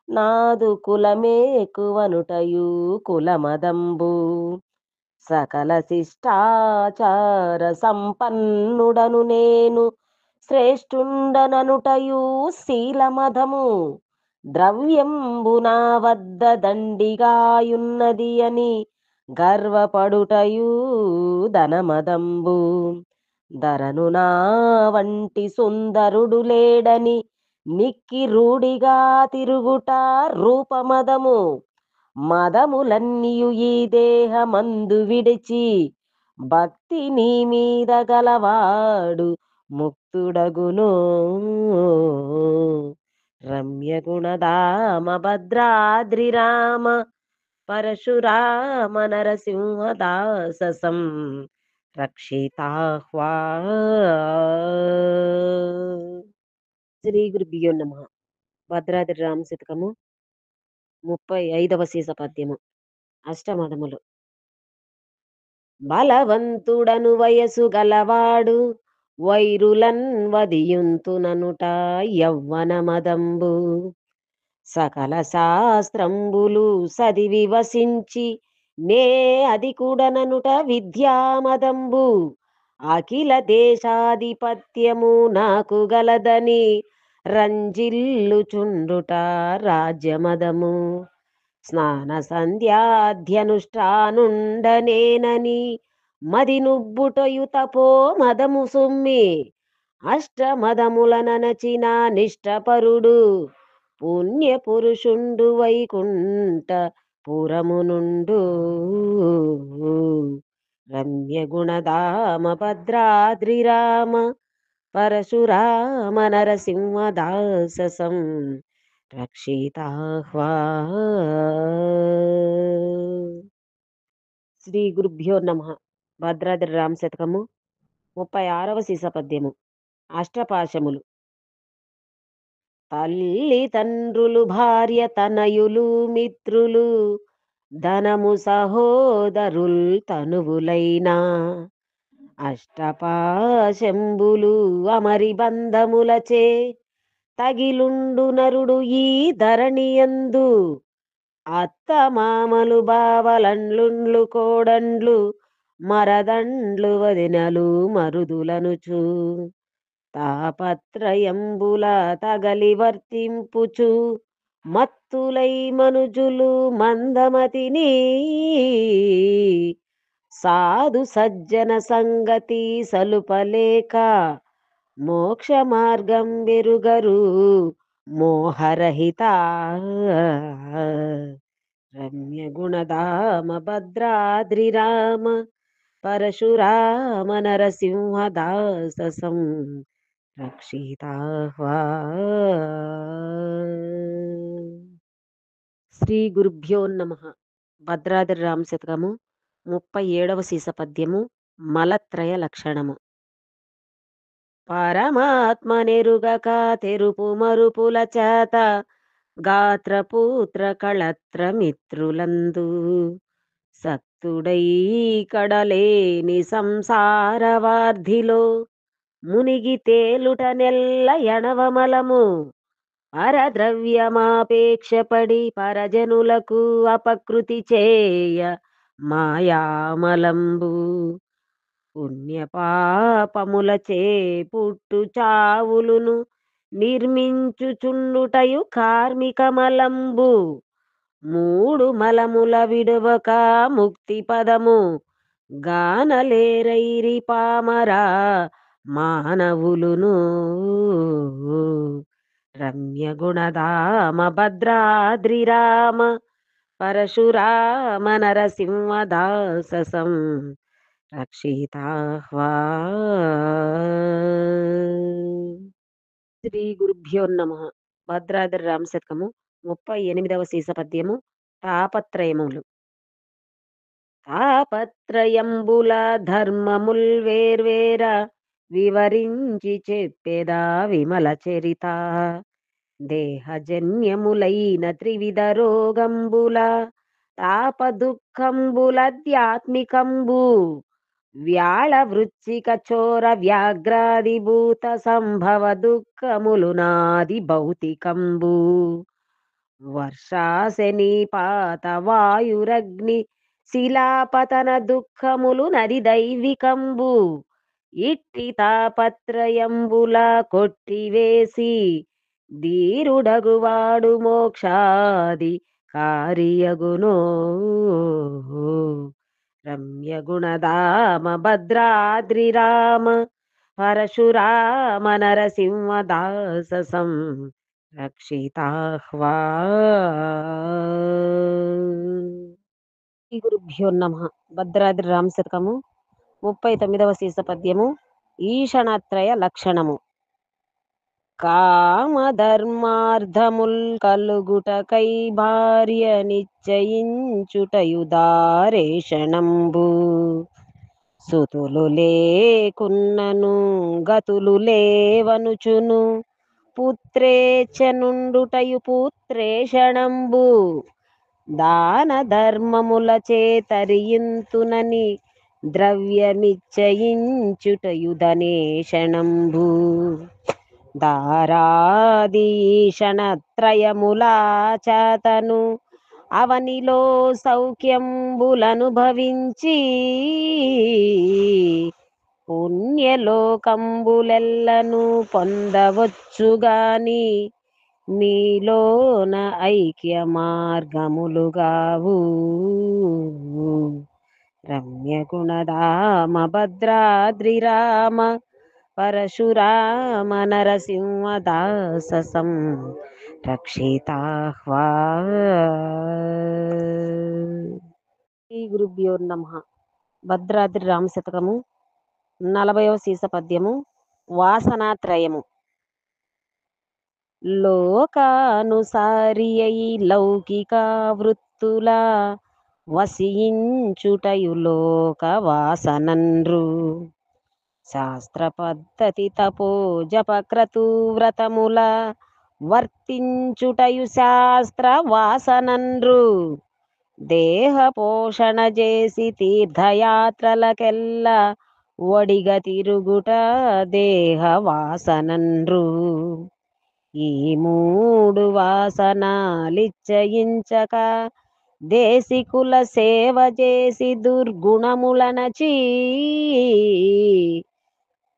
నాదు కులమేకువనుటయు కులమదంబు సకల శిష్టాచార సంపన్నుడను నేను శ్రేష్ఠుండననుటయు శీలమదము ద్రవ్యంబు నా వద్ద దండిగాయున్నది అని గర్వపడుటయు ధనమదంబు ధరను నా వంటి సుందరుడు లేడని నిక్కి రూఢిగా తిరుగుట రూపమదము మదములన్నీయు ఈ దేహమందు విడిచి భక్తి నీ మీద గలవాడు ముక్తుడగును రమ్య గుణధామ భద్రాద్రి రామ పరశురామ నరసింహదాససం రక్షితాహ్వా. శ్రీ గురుభ్యో నమ. భద్రాద్రి రామ శతకము 35వ సీస పద్యము అష్టమదములు. బలవంతుడను వయసు గలవాడు వైరులన్ వదియుంతుననుట యవ్వన మదంబు. సకల శాస్త్రంబులు సదివి వసించి నే అది కూడననుట విద్యామదంబు. అఖిల దేశాధిపత్యము నాకు గలదని రంజిల్లుచుండుట రాజ్యమదము. స్నాన సంధ్యాధ్యనుష్ఠానుండనేనని మది నుబ్బుటయు తపో మదము సొమ్మి. అష్టమదముల ననచిన నిష్టపరుడు పుణ్య పురుషుండు వైకుంఠ పురమునుండు. రమ్య గుణధామ భద్రాద్రి రామ పరశురామ నరసింహదాససం రక్షితాహ్వా. శ్రీ గురుభ్యో నమ. భద్రాద్రి రామ శతకము 36వ సీస పద్యము అష్టపాశములు. తల్లి తండ్రులు భార్య తనయులు మిత్రులు ధనము సహోదరుల్ తనువులైనా అష్టపాశంబులు అమరి బంధములచే తగిలుండు నరుడు ఈ ధరణియందు. అత్త మామలు బావలండ్లుండ్లు కోడండ్లు మరదండ్లు వదినలు మరుదులనుచు తాపత్రయంబుల తగలి వర్తింపుచు మత్తులై మనుజులు మందమతిని సాధు సజ్జన సంగతి సలుపలేక మోక్ష మార్గం వెరుగరు మోహరహిత. రమ్య గుణధామ భద్రాద్రి రామ పరశురామ నరసింహదాససం రక్షితాహ్వా. శ్రీ గురుభ్యో నమ. భద్రాద్రి రామ శతకము 37వ సీస పద్యము మలత్రయ లక్షణము. పరమాత్మ నెరుగక తెరుపు మరుపుల చేత గాత్రపూత్ర కళత్ర మిత్రులందు సక్తుడై కడలేని సంసారవార్ధిలో మునిగి తేలుట నెల్ల ఎణవమలము. పరద్రవ్యమాపేక్షపడి పరజనులకు అపకృతి చేయ మాయామలంబు. పుణ్యపాపములచే పుట్టు చావులును నిర్మించుచుండుటయు కార్మికమలంబు. మూడు మలముల విడువక ముక్తి పదము గానలేరైరి పామరా మానవులును. రమ్య గుణధామ భద్రాద్రి రామ పరశురామ నరసింహదాససం రక్షితాహ్వా. శ్రీ గురుభ్యో నమ. భద్రాద్రి రామ శతకము 38వ సీస పద్యము తాపత్రయములు. తాపత్రయంబుల ధర్మముల్ వేర్వేర వివరించి చెప్పేదా విమల చరిత. దేహజన్యములైన త్రివిధ రోగంబుల తాప దుఃఖంబులధ్యాత్మికంబు. వ్యాళ వృచ్చిక చోర వ్యాఘ్రాదిభూత సంభవ దుఃఖములు నాది భౌతికంబు. వర్షాశనిపాత వాయురగ్ని శిలాపతన దుఃఖములు నది దైవికంబు. ఇట్టి తాపత్రయంబుల కొట్టివేసి ధీరుడగువాడు మోక్షాది కార్యగునో. రమ్య గుణధామ భద్రాద్రి రామ పరశురామ నరసింహదాససం రక్షితాహ్వా. శ్రీ గురుభ్యో నమ. భద్రాద్రి రామ శతకము 39వ సీస పద్యము ఈషణత్రయ లక్షణము. కామధర్మార్థముల్ కలుగుటకై భార్య నిశ్చయించుటయు దారేషణంబు. సుతులు లేకున్నను గతులు లేవనుచును పుత్రేచ నుండుటయు పుత్రేషణంబు దాన ధర్మముల చేతరియింతునని ద్రవ్యమిచ్చయించుటయు ధనేషణంబు దారాదీషణత్రయములా చాతను అవనిలో సౌఖ్యంబులను భవించి పుణ్యలోకంబులెల్లను పొందవచ్చుగాని మీలోన ఐక్య మార్గములుగావు రమ్య గుణధామ భద్రాద్రిరామ పరశురామ నరసింహదాసం రక్షితాహ్వా. శ్రీ గురుభ్యో నమః. భద్రాద్రి రామ శతకము 40వ సీస పద్యము వాసనాత్రయము. లోకానుసారి అయి లౌకిక వృత్తుల వసించుటయు లోక వాసనండ్రు శాస్త్ర పద్ధతి తపో జపక్రతు వ్రతముల వర్తించుటయు శాస్త్ర వాసనండ్రు దేహ పోషణ చేసి తీర్థయాత్రలకెల్ల ఒడిగ తిరుగుట దేహ వాసనండ్రు ఈ మూడు వాసనాలిచ్చయించక దేశికుల సేవ చేసి దుర్గుణములనచి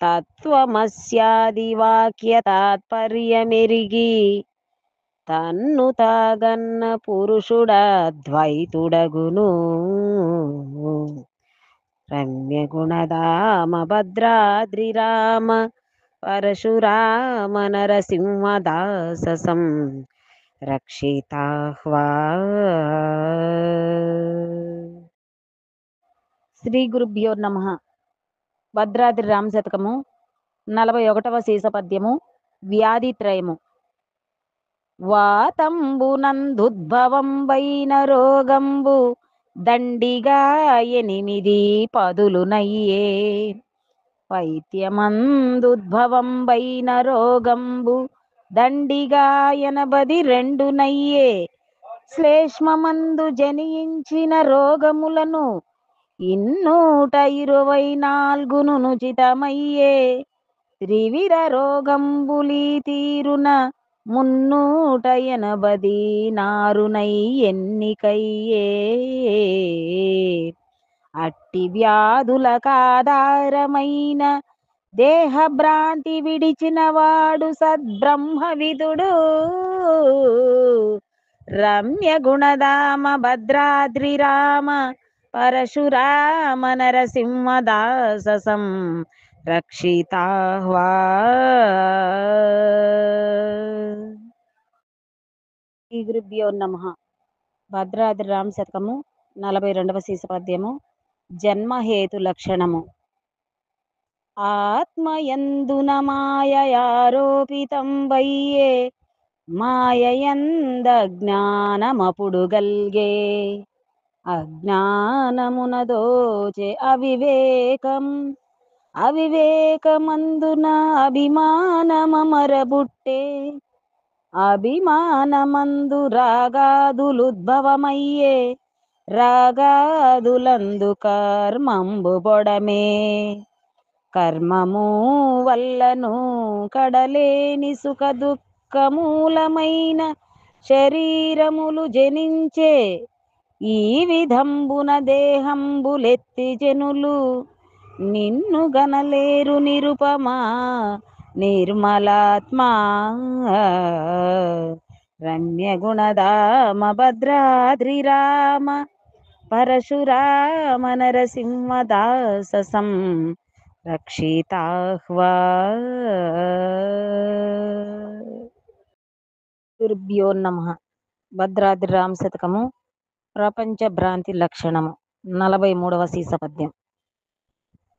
తత్వమస్యాది వాక్య తాత్పర్యమెరిగి తన్ను తాగన్న పురుషుడద్వైతుడగును రమ్య గుణధామ భద్రాద్రి రామ పరశురామ నరసింహదాసం రక్షితాహ్వా. శ్రీ గురుభ్యో నమః. భద్రాద్రి రామ శతకము 41వ సీస పద్యము వ్యాధిత్రయము. వాతంబునందుద్భవంబైన రోగంబు దండిగా 8 పదులునయ్యే పైత్యమందుద్భవంబైన రోగంబు దండిగా 82 నయ్యే శ్లేష్మమందు జనించిన రోగములను 224 నుచితమయ్యే త్రివిర రోగంబులీ తీరున 384 ఎన్నికయ్యే అట్టి వ్యాధులకాధారమైన దేహభ్రాంతి విడిచిన వాడు సద్బ్రహ్మవిదుడు రమ్య గుణధామ భద్రాద్రి రామ పరశురామ నరసింహదాసం రక్షితాహ్వా. శ్రీ గురుభ్యో నమః. భద్రాద్రి రామ శతకము 42వ సీస పద్యము జన్మహేతు లక్షణము. ఆత్మయందున మాయయారోపితం వయ్యే మాయయంద జ్ఞానమపుడు గల్గే అజ్ఞానమున దోచే అవివేకం అవివేకమందున అభిమానమరబుట్టే అభిమానమందు రాగాదులుద్భవమయ్యే రాగాదులందు కర్మంబు బొడమే కర్మము వల్లను కడలేని సుఖ దుఃఖమూలమైన శరీరములు జనించే ఈ విధంబున దేహంబులెత్తి జనులు నిన్ను గనలేరు నిరుపమా నిర్మలాత్మా రమ్య గుణధామ భద్రాద్రి రామ పరశురామ నరసింహదాసం రక్షితాహ్వా. గురుభ్యో నమః. భద్రాద్రి రామ శతకము ప్రపంచ భ్రాంతి లక్షణము 43వ సీస పద్యం.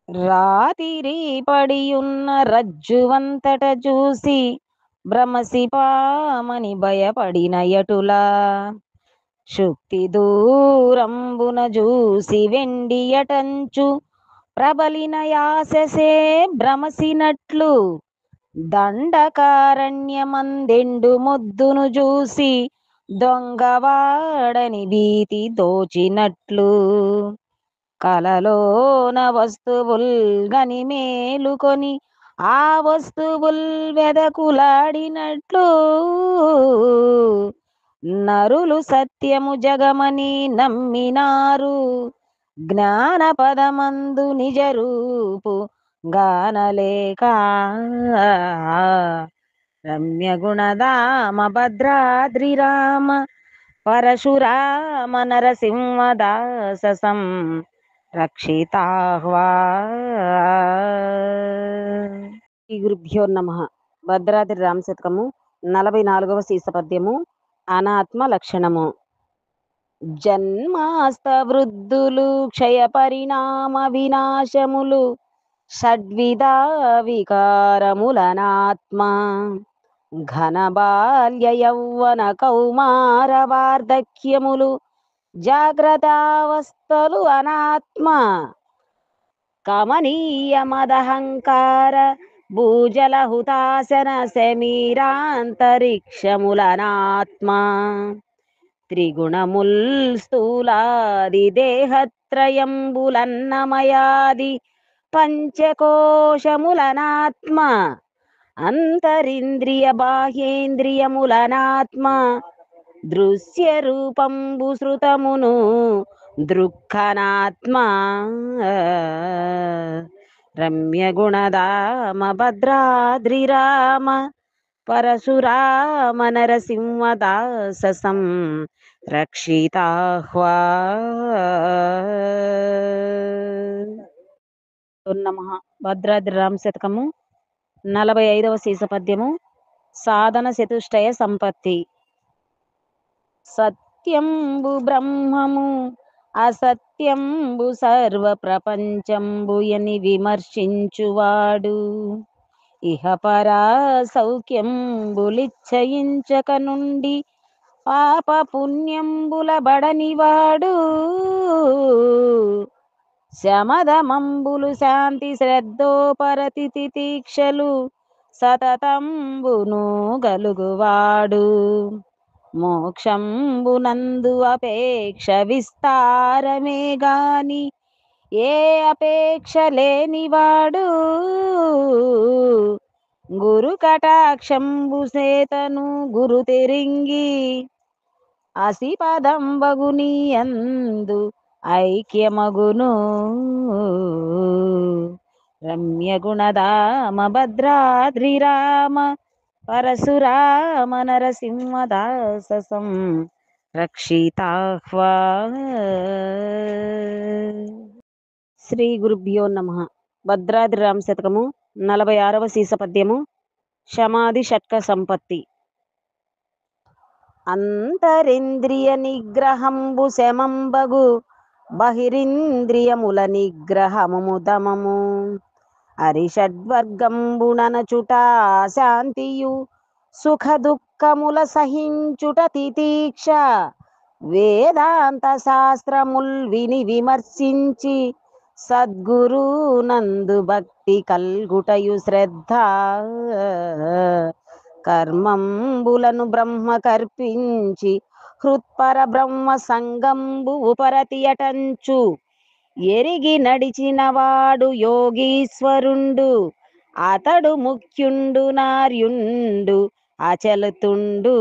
రాతిరి పడియున్న రజ్జువంతట చూసి భ్రమసిపామని భయపడిన యటులా శుక్తి దూరంబున చూసి వెండియటంచు ప్రబలిన యాససే భ్రమసినట్లు దండకారణ్యమందెండు మొద్దును చూసి దొంగవాడని భీతి దోచినట్లు కలలోన వస్తువుల్ గని మేలుకొని ఆ వస్తువుల్ వెదకులాడినట్లు నరులు సత్యము జగమని నమ్మినారు జ్ఞాన పదమందు నిజ రూపు గానలేక రమ్య గుణదామ భద్రాద్రి రామ పరశురామ నరసింహదాసం రక్షితాహ్వా. శ్రీ గురుభ్యో నమ. భద్రాద్రి రామ శతకము 44వ సీస పద్యము. అనాత్మ లక్షణము. జన్మాస్త వృద్ధులు క్షయ పరిణామ వినాశములు షడ్విధా వికారములనాత్మ ఘన బాల్య యౌవన కౌమార వార్ధక్యములు జాగ్రత్తావస్థలు అనాత్మ కమనీయ మదహంకార భూజల హుతాసన శమీరాంతరిక్షములనాత్మ త్రిగుణముల్ స్థూలాది దేహత్రయంబులన్నమయాది పంచకోశములనాత్మ అంతరింద్రియ బాహ్యేంద్రియములనాత్మ దృశ్య రూపంబు శృతమును దృక్కనాత్మ రమ్య గుణదామ భద్రాద్రి రామ పరశురామ నరసింహదాసం రక్షితాహ్వా. నమః. భద్రాద్రి రామ శతకము 45వ సీస పద్యము. సాధన చతుష్టయ సంపత్తి. సత్యంబు బ్రహ్మము అసత్యంబు సర్వ ప్రపంచంబు అని విమర్శించువాడు ఇహపరా సౌఖ్యంబులిచ్చయించక నుండి పాప పుణ్యంబుల బడనివాడు శమదమంబులు శాంతి శ్రద్ధోపరతి తితీక్షలు సతతంబును గలుగువాడు మోక్షంబునందు అపేక్ష విస్తారమే గాని ఏ అపేక్ష లేనివాడు గురు కటాక్షంబు సేతను గురు తెరింగి అసిపదంబగుని అందు ఐక్యమగును రమ్య గుణదామ భద్రాద్రి రామ పరశురామ నరసింహదాసం రక్షితాహ్వా. శ్రీ గురుభ్యో నమ. భద్రాద్రి రామ శతకము 46వ సీస పద్యము. శమాధి షట్క సంపత్తి. అంతరింద్రియ నిగ్రహంబు శమంబగు బహిరింద్రియముల నిగ్రహము దమము అరిషడ్వర్గంబుననచుట శాంతియు సుఖ దుఃఖముల సహించుట తితీక్ష వేదాంత శాస్త్రముల్ విని విమర్శించి సద్గురు నందు భక్తి కల్గుటయు శ్రద్ధ కర్మంబులను బ్రహ్మ కర్పించి హృత్పర బ్రహ్మ సంగంబు ఉపరతియటంచు ఎరిగి నడిచినవాడు యోగీశ్వరుండు అతడు ముఖ్యుండు నార్యుండు అచలతుండు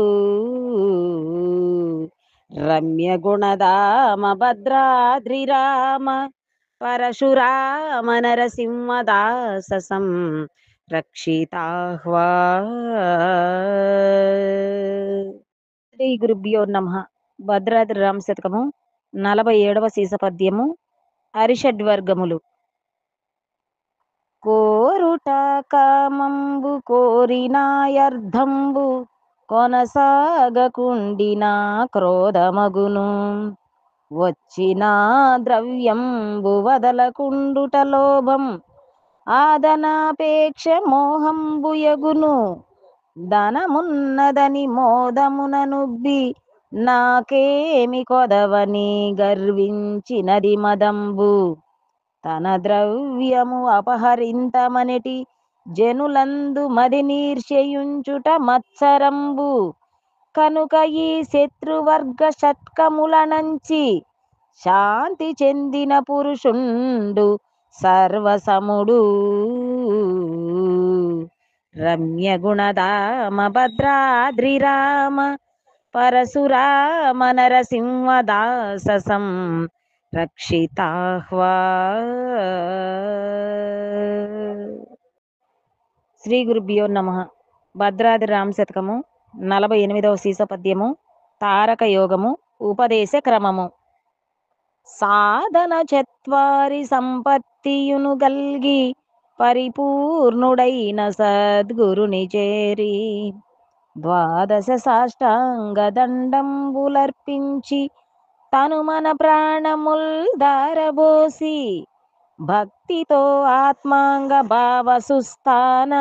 రమ్య గుణదామ భద్రాద్రి రామ పరశురామ నరసింహదాసం రక్షితాహ్వా. శ్రీ గురుభ్యో నమ. భద్రాద్రి రామ శతకము 47వ సీస పద్యము. అరిషడ్వర్గములు. కోరుట కామంబు కోరినాయర్థంబు కొనసాగకుండినా క్రోధమగును వచ్చిన ద్రవ్యంబు వదలకుండుట లోభం ఆదనాపేక్ష మోహంబుయగును ధనమున్నదని మోదముననుబ్బి నాకేమి కొదవని గర్వించినది మదంబు తన ద్రవ్యము అపహరింతమనటి జనులందు మది నీర్షయుంచుట మత్సరంబు కనుక ఈ శత్రువర్గ షట్కములనంచి శాంతి చెందిన పురుషుండు సర్వసముడు. రమ్య గుణధామ భద్రాద్రిరామ పరశురామ నరసింహదాసం రక్షితాహ్వా. శ్రీ గురుభ్యో నమ. భద్రాద్రి రామ శతకము 48వ సీస పద్యము. తారక యోగము ఉపదేశ క్రమము. సాధన చత్వారి సంపత్తియును గల్గి పరిపూర్ణుడైన సద్గురుని చేరి ద్వాదశ సాష్టాంగ దండంబులర్పించి తను మన ప్రాణముల్ దారబోసి భక్తితో ఆత్మాంగ భావ సుస్థాన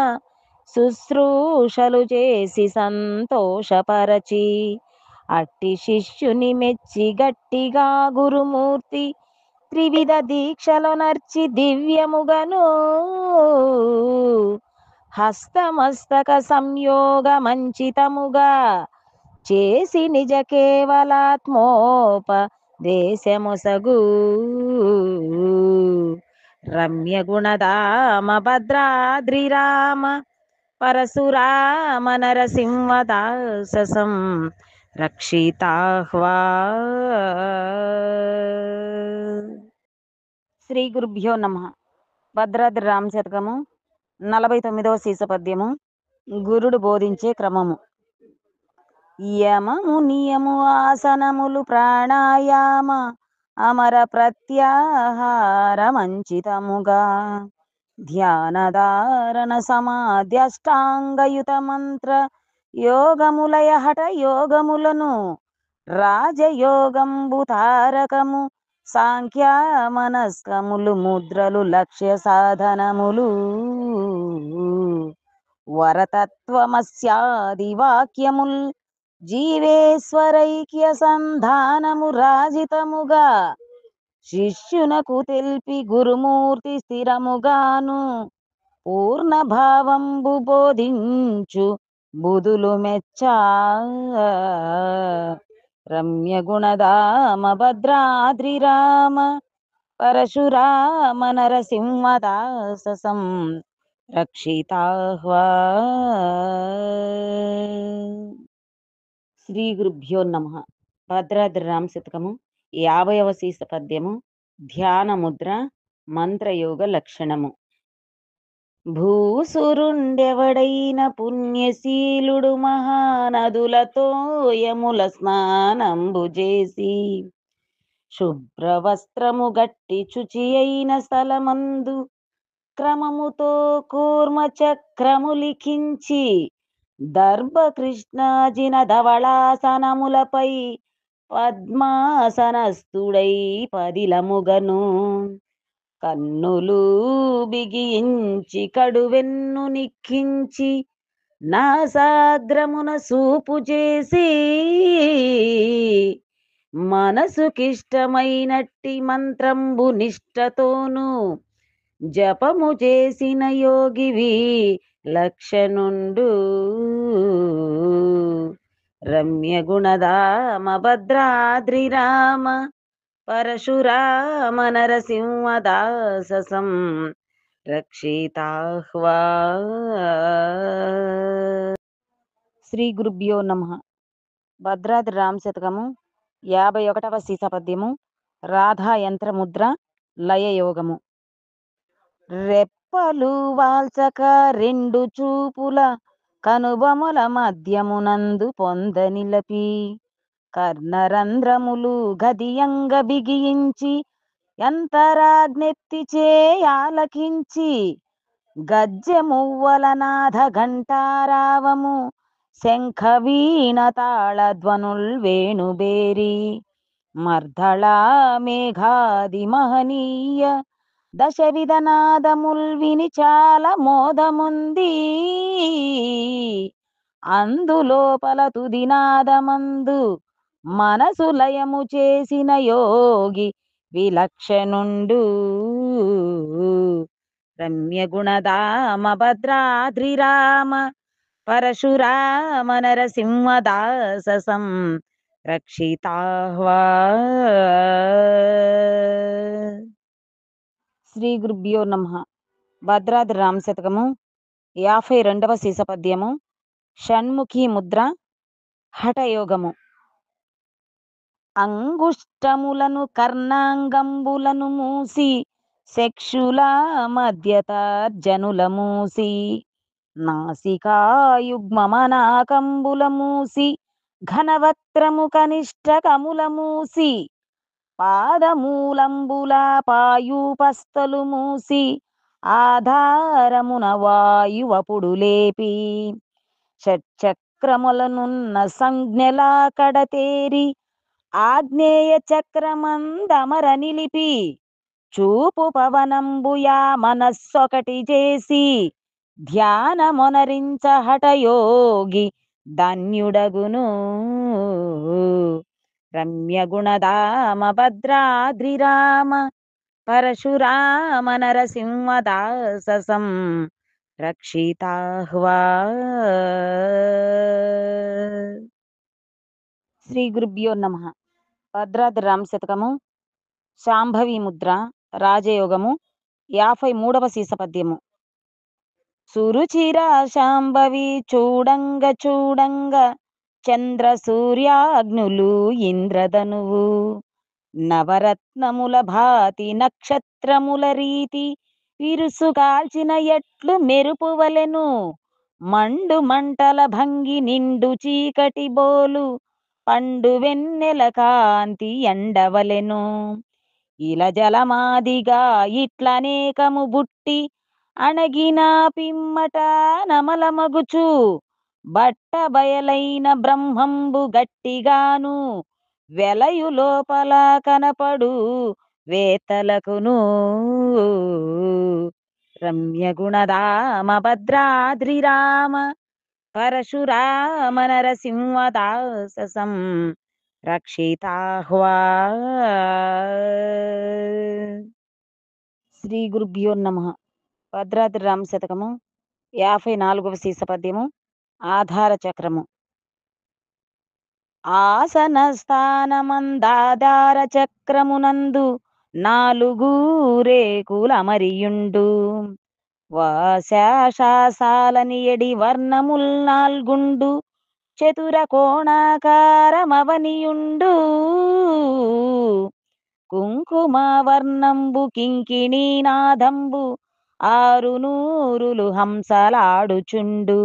శుశ్రూషలు చేసి సంతోషపరచి అట్టి శిష్యుని మెచ్చి గట్టిగా గురుమూర్తి త్రివిధ దీక్షలో నర్చి దివ్యముగను హస్తమస్తక సంయోగ మంచితముగా చేసి నిజ కేవలాత్మోప దేశమొసగు. రమ్య గుణధామ భద్రాద్రిరామ పరశురామ నరసింహదాసం రక్షితాహ్వా. శ్రీ గురుభ్యో నమ. భద్రాద్రి రామ శతకము 49వ సీస పద్యము. గురుడు బోధించే క్రమము. యమము నియము ఆసనములు ప్రాణాయామ అమర ప్రత్యాహార మంచితముగా ధ్యానధారణ సమాధ్యష్టాంగయుత మంత్ర యోగములయ హఠ యోగములను రాజయోగంబు తారకము సాంఖ్య మనస్కములు ముద్రలు లక్ష్య సాధనములు వరతత్వమస్యాది వాక్యముల్ జీవేశ్వరైక్య సంధానము రాజితముగా శిష్యునకు తెల్పి గురుమూర్తి స్థిరముగాను పూర్ణ భావంబు బోధించు బుధులు మెచ్చా. రమ్య గుణధామ భద్రాద్రిరామ పరశురామ నరసింహదాసం రక్షితాహ్వా. శ్రీ గురుభ్యో నమ. భద్రాద్రి రామ శతకము 50వ సీస పద్యము. ధ్యాన ముద్ర మంత్రయోగ లక్షణము. భూసురుండెవడైన పుణ్యశీలుడు మహానదులతో యముల స్నానంబు చేసి శుభ్రవస్త్రము గట్టి శుచి అయిన స్థలమందు క్రమముతో కూర్మ చక్రము లిఖించి దర్భ కృష్ణాజిన ధవళాసనములపై పద్మాసనస్థుడై పదిలముగను కన్నులు బిగించి కడువెన్ను నిఖించి నాసాగ్రమున సూపు చేసి మనసుకిష్టమైనట్టి మంత్రంబు నిష్టతోను జపము చేసిన యోగివి లక్షణుండు. రమ్య గుణధామ భద్రాద్రిరామ పరశురామ నరసింహదాసం రక్షితాహ్వా. శ్రీ గురుభ్యో నమ. భద్రాద్రి రామ శతకము 51వ సీస పద్యము. రాధా యంత్రముద్ర లయయోగము. రెప్పలు వాల్చక రెండు చూపుల కనుబొమల మధ్యమునందు పొంద నిలపి కర్ణరంధ్రములు గదియంగ బిగించి యంతరాగ్నెత్తి చేయాలకించి గజ్జె మువ్వల నాథ ఘంటారావము శంఖ వీణ తాళ ధ్వనుల్ వేణుబేరి మర్ధళా మేఘాది మహనీయ దశవిధ నాదముల్ విని చాలా మోదముంది అందులోపల తుది నాదమందు మనసు లయము చేసిన యోగి విలక్షణుండు. రమ్యగుణధామ భద్రాద్రిరామ పరశురామ నరసింహదాససం రక్షితాహ్వా. శ్రీ గురుభ్యో నమః. భద్రాద్రి రామశతకము 52వ శీసపద్యము. షణ్ముఖి ముద్ర హఠయోగము. అంగుష్టములను కర్ణాంగంబులను మూసి చక్షుల మధ్యతార్జనుల మూసి నాసికాయుగ్మమనాకంబుల మూసి ఘనవక్త్రము కనిష్టకముల మూసి పాదమూలంబుల పాయూపస్థలు మూసి ఆధారమున వాయువపుడు లేపి షట్చక్రములనున్న సంజ్ఞలా కడతేరి ఆగ్నేయ చక్రమందమర నిలిపి చూపు పవనంబుయా మనస్సొకటి చేసి ధ్యానమొనరించ హఠయోగి ధన్యుడగును. రమ్యగుణధామ భద్రాద్రిరామ పరశురామ నరసింహదాససం రక్షితాహ్వా. శ్రీ గురుభ్యో నమః. భద్రాద్రి రామశతకము శాంభవి ముద్ర రాజయోగము 53వ శీసపద్యము. సురుచిర శాంభవి చూడంగ చూడంగ చంద్ర సూర్యాగ్నులు ఇంద్రధనువు నవరత్నముల భాతి నక్షత్రముల రీతి విరుసు కాల్చిన ఎట్లు మెరుపువలెను మండు మంటల భంగి నిండు చీకటి బోలు పండు వెన్నెల కాంతి ఎండవలెను ఇల జలమాదిగా ఇట్లనేకము బుట్టి అణగిన పిమ్మట నమలమగుచు బట్ట బయలైన బ్రహ్మంబు గట్టిగాను వెలయు లోపల కనపడు వేతలకును. రమ్యగుణధామ భద్రాద్రిరామ పరశురామ నరసింహదాససం రక్షితాహ్వా. శ్రీ గురుభ్యో నమః. భద్రాద్రి రామశతకము 54వ శీసపద్యము. ఆధార చక్రము. ఆసన స్థానమందాధార చక్రమునందు 4 రేకులమరియుండు వాశాశాసాలని ఎడి వర్ణముల్ 4 చతుర కోణాకారమవనియుండు కుంకుమ వర్ణంబు కింకిణీనాదంబు 6 నూరులు హంసలాడుచుండు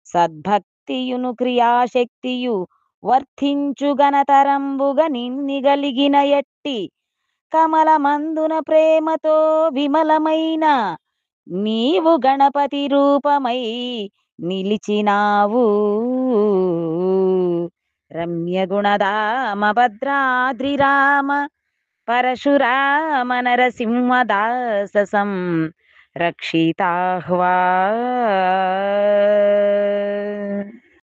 సద్భక్తియును క్రియాశక్తియు వర్ధించు గణతరంబుగ నిన్నిగలిగిన ఎట్టి కమలమందున ప్రేమతో విమలమైన నీవు గణపతి రూపమై నిలిచినావు. రమ్యగుణధామ భద్రాద్రిరామ పరశురామ నరసింహదాససం రక్షితాహ్వా.